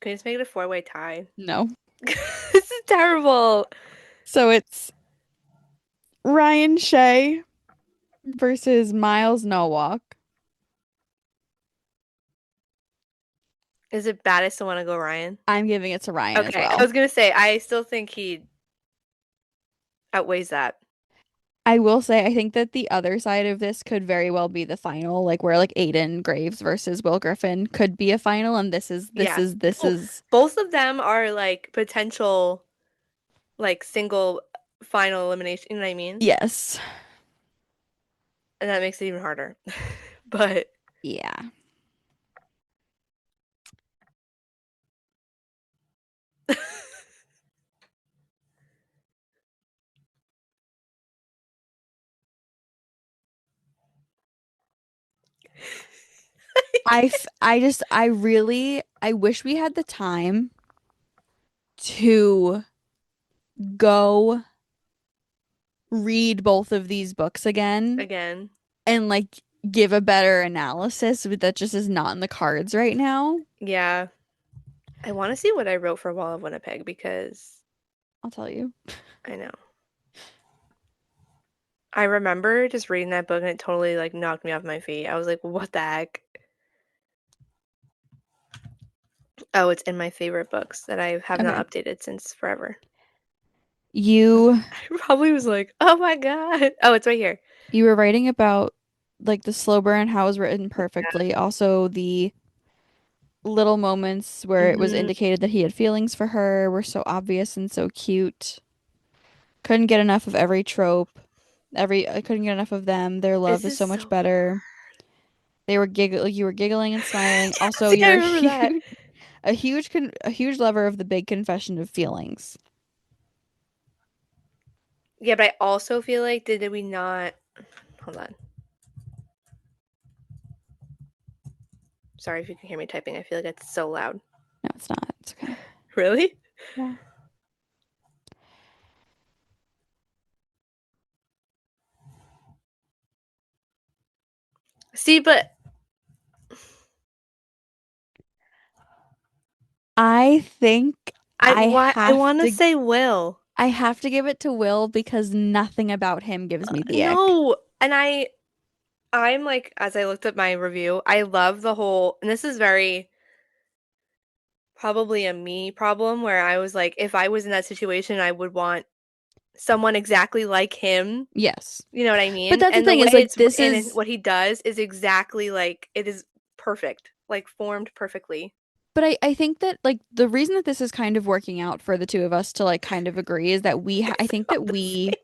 Can you just make it a four-way tie? No. This is terrible. So it's Ryan Shea versus Miles Nowalk. Is it bad I still want to go Ryan? I'm giving it to Ryan as Okay, I well. was gonna say I still think he outweighs that. I will say, I think that the other side of this could very well be the final, like where like Aiden Graves versus Will Griffin could be a final, and Yeah. this Oh, is both of them are like potential like single final elimination, you know what I mean? yes. And that makes it even harder. But Yeah. I really I wish we had the time to go read both of these books again again, and like give a better analysis, but that just is not in the cards right now. yeah. I want to see what I wrote for Wall of Winnipeg because I'll tell you. I know. I remember just reading that book and it totally like knocked me off my feet. I was like, what the heck? Oh, it's in my favorite books that I have not Okay. updated since forever. You I probably was like, oh my God. Oh, it's right here. you were writing about like the slow burn, how it was written perfectly. Also the little moments where it was Hmm. indicated that he had feelings for her were so obvious and so cute. Couldn't get enough of every trope. I couldn't get enough of them. Their love This is is so so much better. hard. You were giggling and smiling. Also, See, I you're a remember that. a huge lover of the big confession of feelings. Yeah, but I also feel like did we not hold on. Sorry if you can hear me typing. I feel like it's so loud. No, it's not. It's okay. Really? Yeah. See, but I think I want to say Will. I have to give it to Will because nothing about him gives me the ick. No, and I'm like as I looked at my review, I love the whole and this is very probably a me problem where I was like if I was in that situation, I would want someone exactly like him. Yes. You know what I But mean? that's the And the thing way is like it's this written and is what he does is exactly like it is perfect, like formed perfectly. but I think that like the reason that this is kind of working out for the two of us to like kind of agree is that I It's think all that the same.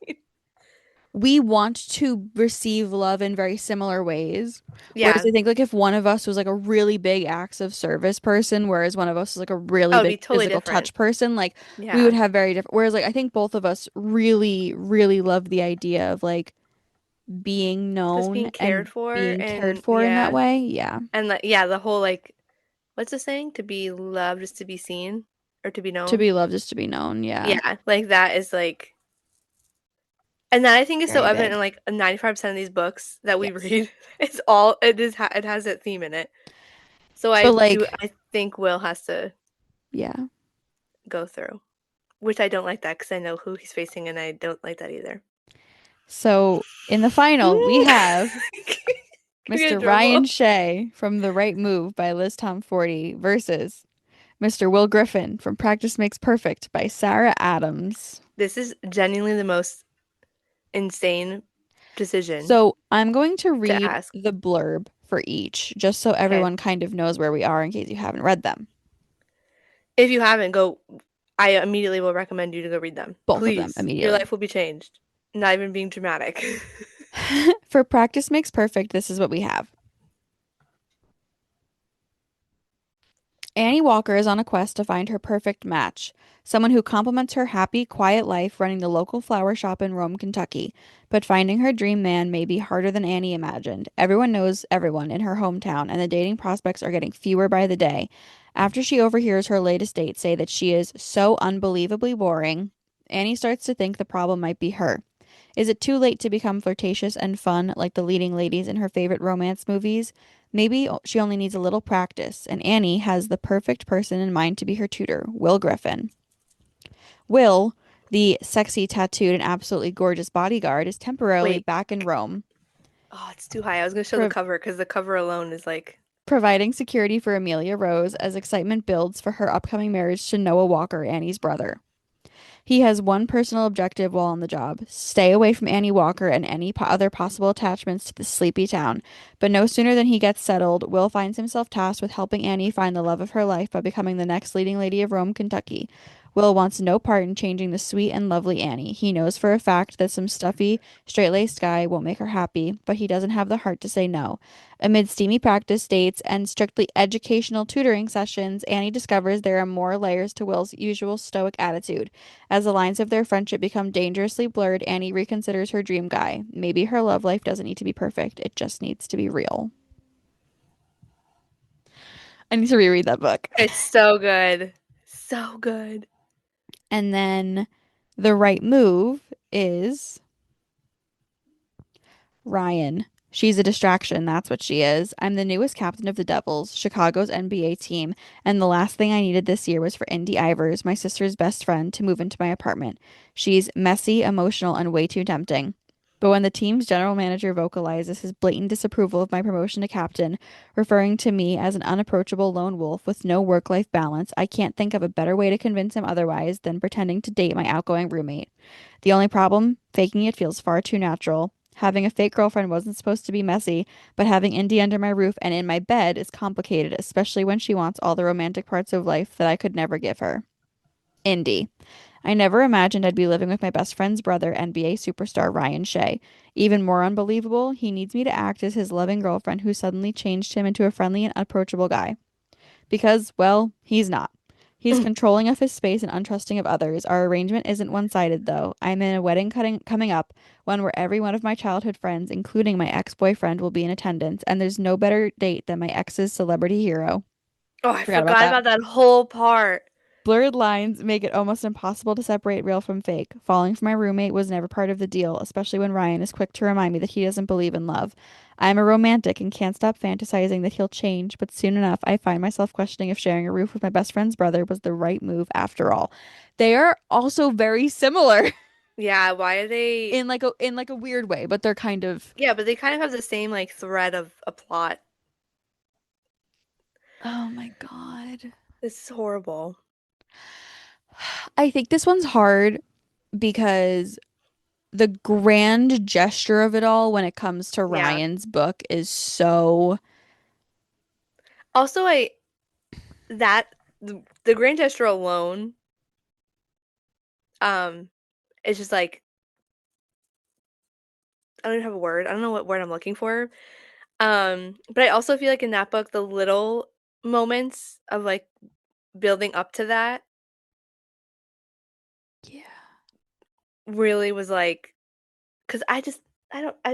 we want to receive love in very similar ways. Whereas Yeah. I think like if one of us was like a really big acts of service person, whereas one of us is like a really Oh, it'd big be totally physical different. touch person, like we would Yeah. have very different. Whereas like I think both of us really, really love the idea of like being Just known being cared and for being cared and for in that yeah. way. Yeah. And like yeah, the whole like what's the saying? To be loved is to be seen or to be To known. be loved is to be known. Yeah. Yeah, like that is like and that I think is so Very evident in big. like 95% of these books that we Yes. read. It's all it has that theme in it. So But like, I think Will has to yeah. go through, which I don't like that because I know who he's facing and I don't like that either. So in the final, we have Can we get a Mr. drum Ryan roll? Shea from The Right Move by Liz Tom 40 versus Mr. Will Griffin from Practice Makes Perfect by Sarah Adams. This is genuinely the most insane decision So I'm going to to read ask. the blurb for each, just so Okay. everyone kind of knows where we are in case you haven't read them. If you haven't, go. I immediately will recommend you to go read them. Both of them Please. Your immediately. life will be changed. Not even being dramatic. For Practice Makes Perfect, this is what we have. Annie Walker is on a quest to find her perfect match, someone who complements her happy, quiet life running the local flower shop in Rome, Kentucky. But finding her dream man may be harder than Annie imagined. Everyone knows everyone in her hometown, and the dating prospects are getting fewer by the day. After she overhears her latest date say that she is so unbelievably boring, Annie starts to think the problem might be her. Is it too late to become flirtatious and fun like the leading ladies in her favorite romance movies? Maybe she only needs a little practice, and Annie has the perfect person in mind to be her tutor, Will Griffin. Will, the sexy, tattooed, and absolutely gorgeous bodyguard, is temporarily Wait. back in Rome, Oh, it's too high. I was gonna show the pro cover because the cover alone is like, providing security for Amelia Rose as excitement builds for her upcoming marriage to Noah Walker, Annie's brother. He has one personal objective while on the job: stay away from Annie Walker and any other possible attachments to the sleepy town. But no sooner than he gets settled, Will finds himself tasked with helping Annie find the love of her life by becoming the next leading lady of Rome, Kentucky. Will wants no part in changing the sweet and lovely Annie. He knows for a fact that some stuffy, straight-laced guy won't make her happy, but he doesn't have the heart to say no. Amid steamy practice dates and strictly educational tutoring sessions, Annie discovers there are more layers to Will's usual stoic attitude. As the lines of their friendship become dangerously blurred, Annie reconsiders her dream guy. Maybe her love life doesn't need to be perfect, it just needs to be real. I need to reread that book. it's so good. So good. And then the right move is Ryan. She's a distraction, that's what she is. I'm the newest captain of the Devils, Chicago's NBA team, and the last thing I needed this year was for Indy Ivers, my sister's best friend, to move into my apartment. She's messy, emotional, and way too tempting. But when the team's general manager vocalizes his blatant disapproval of my promotion to captain, referring to me as an unapproachable lone wolf with no work-life balance, I can't think of a better way to convince him otherwise than pretending to date my outgoing roommate. The only problem? Faking it feels far too natural. Having a fake girlfriend wasn't supposed to be messy, but having Indy under my roof and in my bed is complicated, especially when she wants all the romantic parts of life that I could never give her. Indy. I never imagined I'd be living with my best friend's brother, NBA superstar Ryan Shea. Even more unbelievable, he needs me to act as his loving girlfriend who suddenly changed him into a friendly and approachable guy. Because, well, he's not. He's controlling of his space and untrusting of others. Our arrangement isn't one-sided, though. I'm in a wedding coming up, one where every one of my childhood friends, including my ex-boyfriend, will be in attendance, and there's no better date than my ex's celebrity hero. Oh, I Forgot about forgot that. about that whole part. Blurred lines make it almost impossible to separate real from fake. Falling for my roommate was never part of the deal, especially when Ryan is quick to remind me that he doesn't believe in love. I'm a romantic and can't stop fantasizing that he'll change, but soon enough I find myself questioning if sharing a roof with my best friend's brother was the right move after all. They are also very similar Yeah, why are they? in like a weird way, but they're kind of Yeah, but they kind of have the same like thread of a plot. oh my God. This is horrible. I think this one's hard because the grand gesture of it all when it comes to Yeah. Ryan's book is so Also, I that the grand gesture alone, um, is just like I don't even have a word. I don't know what word I'm looking for. But I also feel like in that book, the little moments of like building up to that yeah. really was like, because I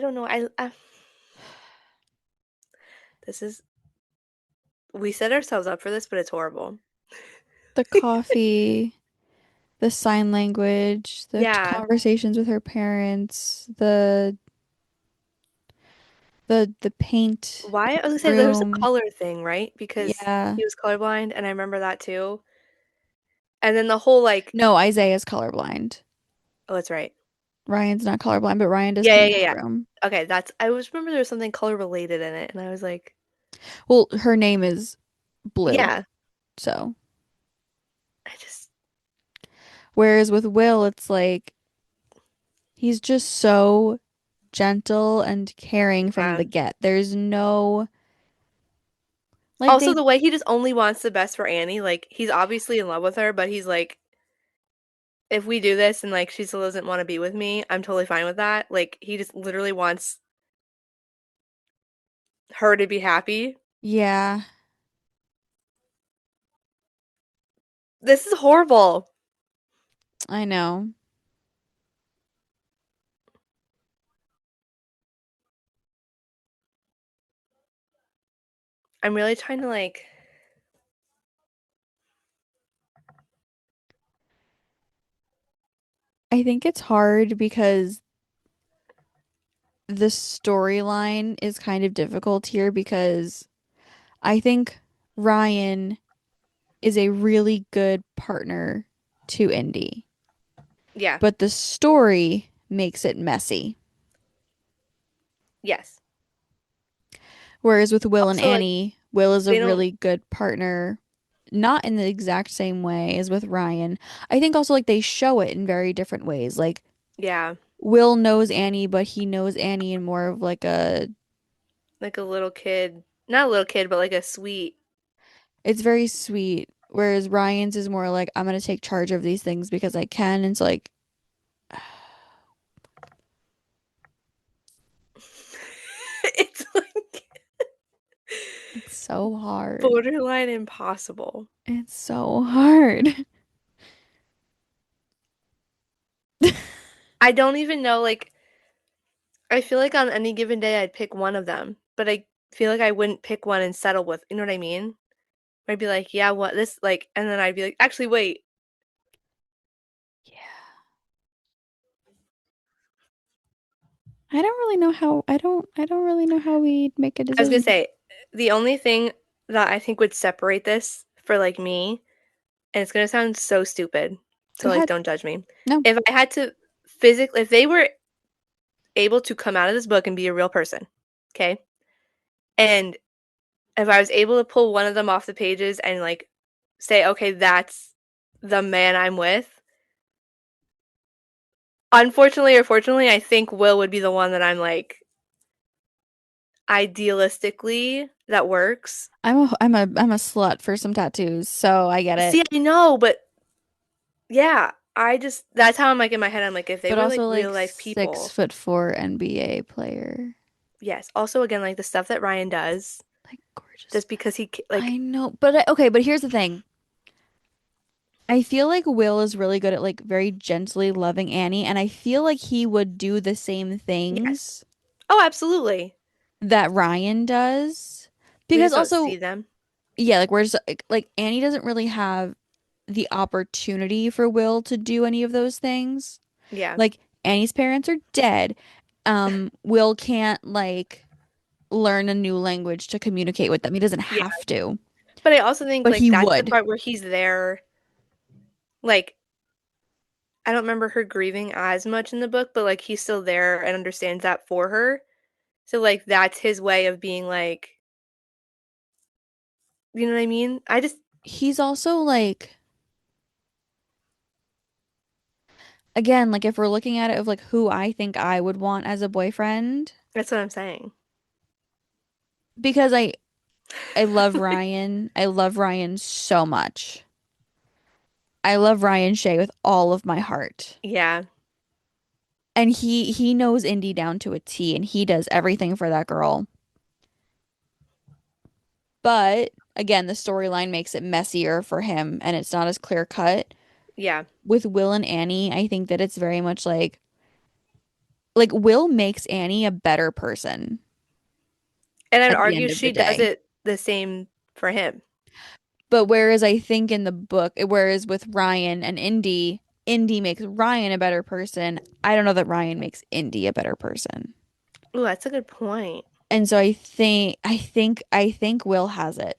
don't know. This is we set ourselves up for this, but it's horrible. The coffee, the sign language, the Yeah. conversations with her parents, the paint Why? in I was the gonna say there was a room. color thing, right? Because Yeah. he was colorblind, and I remember that too. And then the whole like, No, Isaiah's colorblind. oh, that's right. Ryan's not colorblind, but Ryan does Yeah, yeah, paint yeah, in the yeah. room. Okay, that's I was remember there was something color related in it, and I was like, Well, her name is Blue, yeah, so. I just Whereas with Will, it's like he's just so gentle and caring from yeah. the get. There's no like Also, they the way he just only wants the best for Annie, like he's obviously in love with her, but he's like, if we do this and like she still doesn't want to be with me, I'm totally fine with that. Like he just literally wants her to be happy. yeah. This is horrible. I know. I'm really trying to like I think it's hard because the storyline is kind of difficult here because I think Ryan is a really good partner to Indy, yeah. but the story makes it messy. Yes. Whereas with Will and Also like Annie, Will is a they don't really good partner, not in the exact same way as with Ryan. I think also like they show it in very different ways. Like yeah, Will knows Annie, but he knows Annie in more of like a like a little kid. Not a little kid, but like a sweet. it's very sweet. Whereas Ryan's is more like I'm gonna take charge of these things because I can. And it's like It's like it's so hard. borderline impossible. It's so hard. I don't even know like I feel like on any given day I'd pick one of them, but I feel like I wouldn't pick one and settle with, you know what I mean? I'd be like, yeah, what this like, and then I'd be like, actually, wait. Yeah. I don't really know how we'd make a I was gonna decision here. say, the only thing that I think would separate this for like me, and it's gonna sound so stupid, Go so like ahead. don't judge me. No. If I had to physically, if they were able to come out of this book and be a real person, okay, and if I was able to pull one of them off the pages and like say, okay, that's the man I'm with. Unfortunately or fortunately, I think Will would be the one that I'm like idealistically that works. I'm a slut for some tattoos, so I get it. See, I know, but yeah, I just that's how I'm like in my head. I'm like, if they But were like also real like life six people, foot four NBA player. yes. Also, again, like the stuff that Ryan does, Like gorgeous just man. because I like know, but okay, but here's the thing. I feel like Will is really good at like very gently loving Annie, and I feel like he would do the same yes, things oh, absolutely. that Ryan does. We Because just don't see also, them. yeah, like we're just like Annie doesn't really have the opportunity for Will to do any of those things. Yeah, Like Annie's parents are dead. Will can't like learn a new language to communicate with them. He doesn't yeah. have to, But I also think but like he that's the would. part where he's there. Like I don't remember her grieving as much in the book, but like he's still there and understands that for her. So like that's his way of being like, you know what I mean? I just He's also like, again, like if we're looking at it of like who I think I would want as a boyfriend, that's what I'm saying. because I love Like, Ryan. I love Ryan so much. I love Ryan Shea with all of my heart. yeah, And he knows Indy down to a T and he does everything for that girl. But again, the storyline makes it messier for him and it's not as clear cut. yeah. With Will and Annie, I think that it's very much like Will makes Annie a better person And I'd at the argue end of the she does day. it the same for him. But whereas I think in the book, whereas with Ryan and Indy, Indy makes Ryan a better person. I don't know that Ryan makes Indy a better person. Ooh, that's a good point. And so I think Will has it.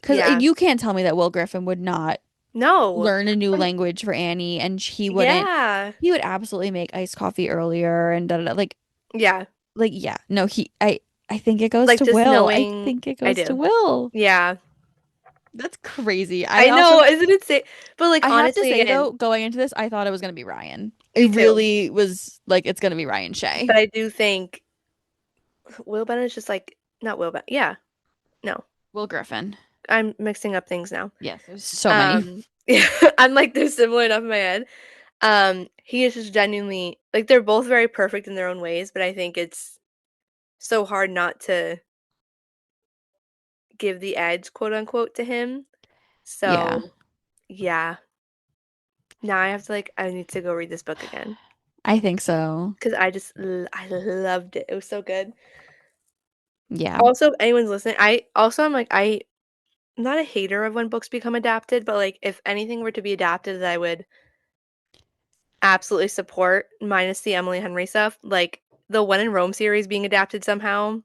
Because Yeah. you can't tell me that Will Griffin would not No. learn a new Um, language for Annie and yeah. he would absolutely make iced coffee earlier and da da da. Yeah. Like yeah, no, I think it goes Like to just Will. I knowing think it I goes to do. Will. Yeah. That's crazy. I know, isn't it but like I have to honestly say again, though, going into this, I thought it was gonna be Ryan. It me too. really was like it's gonna be Ryan Shea. But I do think Will Bennett's just like not Will Bennett. Yeah. No. Will Griffin. I'm mixing up things now. Yes, there's so many. Yeah, I'm like they're similar enough in my head. He is just genuinely like they're both very perfect in their own ways, but I think it's so hard not to give the edge, quote unquote, to him. Yeah. So, Yeah. Now I have to like I need to go read this book again I think so. because I loved it. It was so good. Yeah. Also, if anyone's listening, I'm like I'm not a hater of when books become adapted, but like if anything were to be adapted that I would absolutely support, minus the Emily Henry stuff, like the When in Rome series being adapted somehow,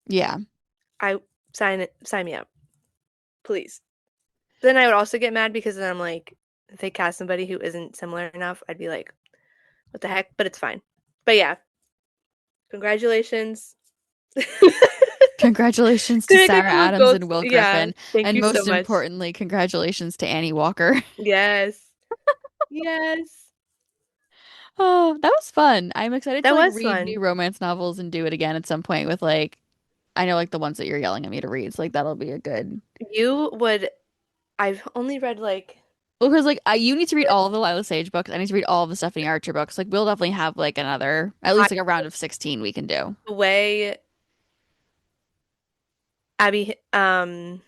Yeah. I sign me up, please. Then I would also get mad because then I'm like, if they cast somebody who isn't similar enough, I'd be like, what the heck? But it's fine. But yeah, congratulations. Congratulations to Doing a Sarah couple Adams and goals. Will Yeah, Griffin. thank And you so most much. importantly, congratulations to Annie Walker. Yes. Yes. Oh, that was fun. I'm excited to That like was read fun. new romance novels and do it again at some point with like I know like the ones that you're yelling at me to read. So like that'll be a good. You would, I've only read like, Well, because like you need to read all of the Lila Sage books. I need to read all of the Stephanie Archer books. Like we'll definitely have like another at I, least like a round of 16 we can do. the way Abby, why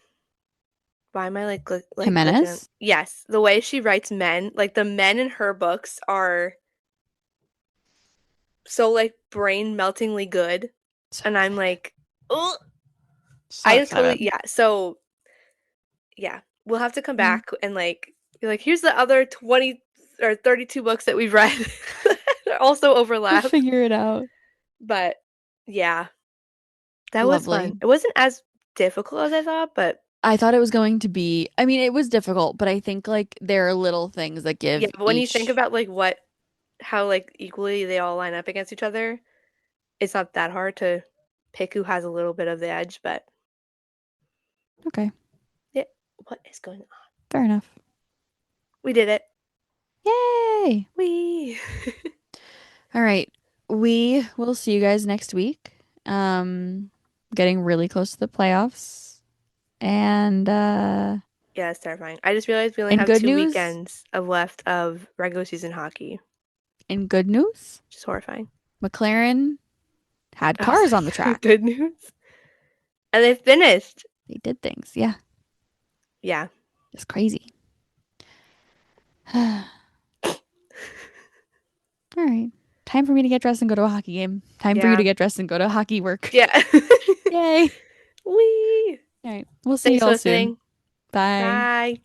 am I like like blanking on? Jimenez? Yes, the way she writes men, like the men in her books are so like brain meltingly good, So and I'm excited. like, oh, So I just totally excited. yeah. So yeah, we'll have to come Yeah. back and like be like, here's the other 20 or 32 books that we've read that also We'll overlap. figure it out. But yeah, that was fun. Lovely. It wasn't as difficult as I thought, but I thought it was going to be, I mean, it was difficult, but I think like there are little things that yeah, give but when you think each. about like what how like equally they all line up against each other, it's not that hard to pick who has a little bit of the edge, but Okay, yeah, what is going on? fair enough. We did it. Yay! We All right. We will see you guys next week. Getting really close to the playoffs. And Yeah, it's terrifying. I just realized we only in have good two news, weekends of left of regular season hockey, in good news, which is horrifying. McLaren had I was cars on the like, track. good news. And they finished. They did things. Yeah, Yeah. it's crazy. All right. Time for me to get dressed and go to a hockey game. Time for you to Yeah. get dressed and go to hockey work. Yeah. Yay. Wee. All right. We'll see Thanks for y'all soon. listening. Bye. Bye.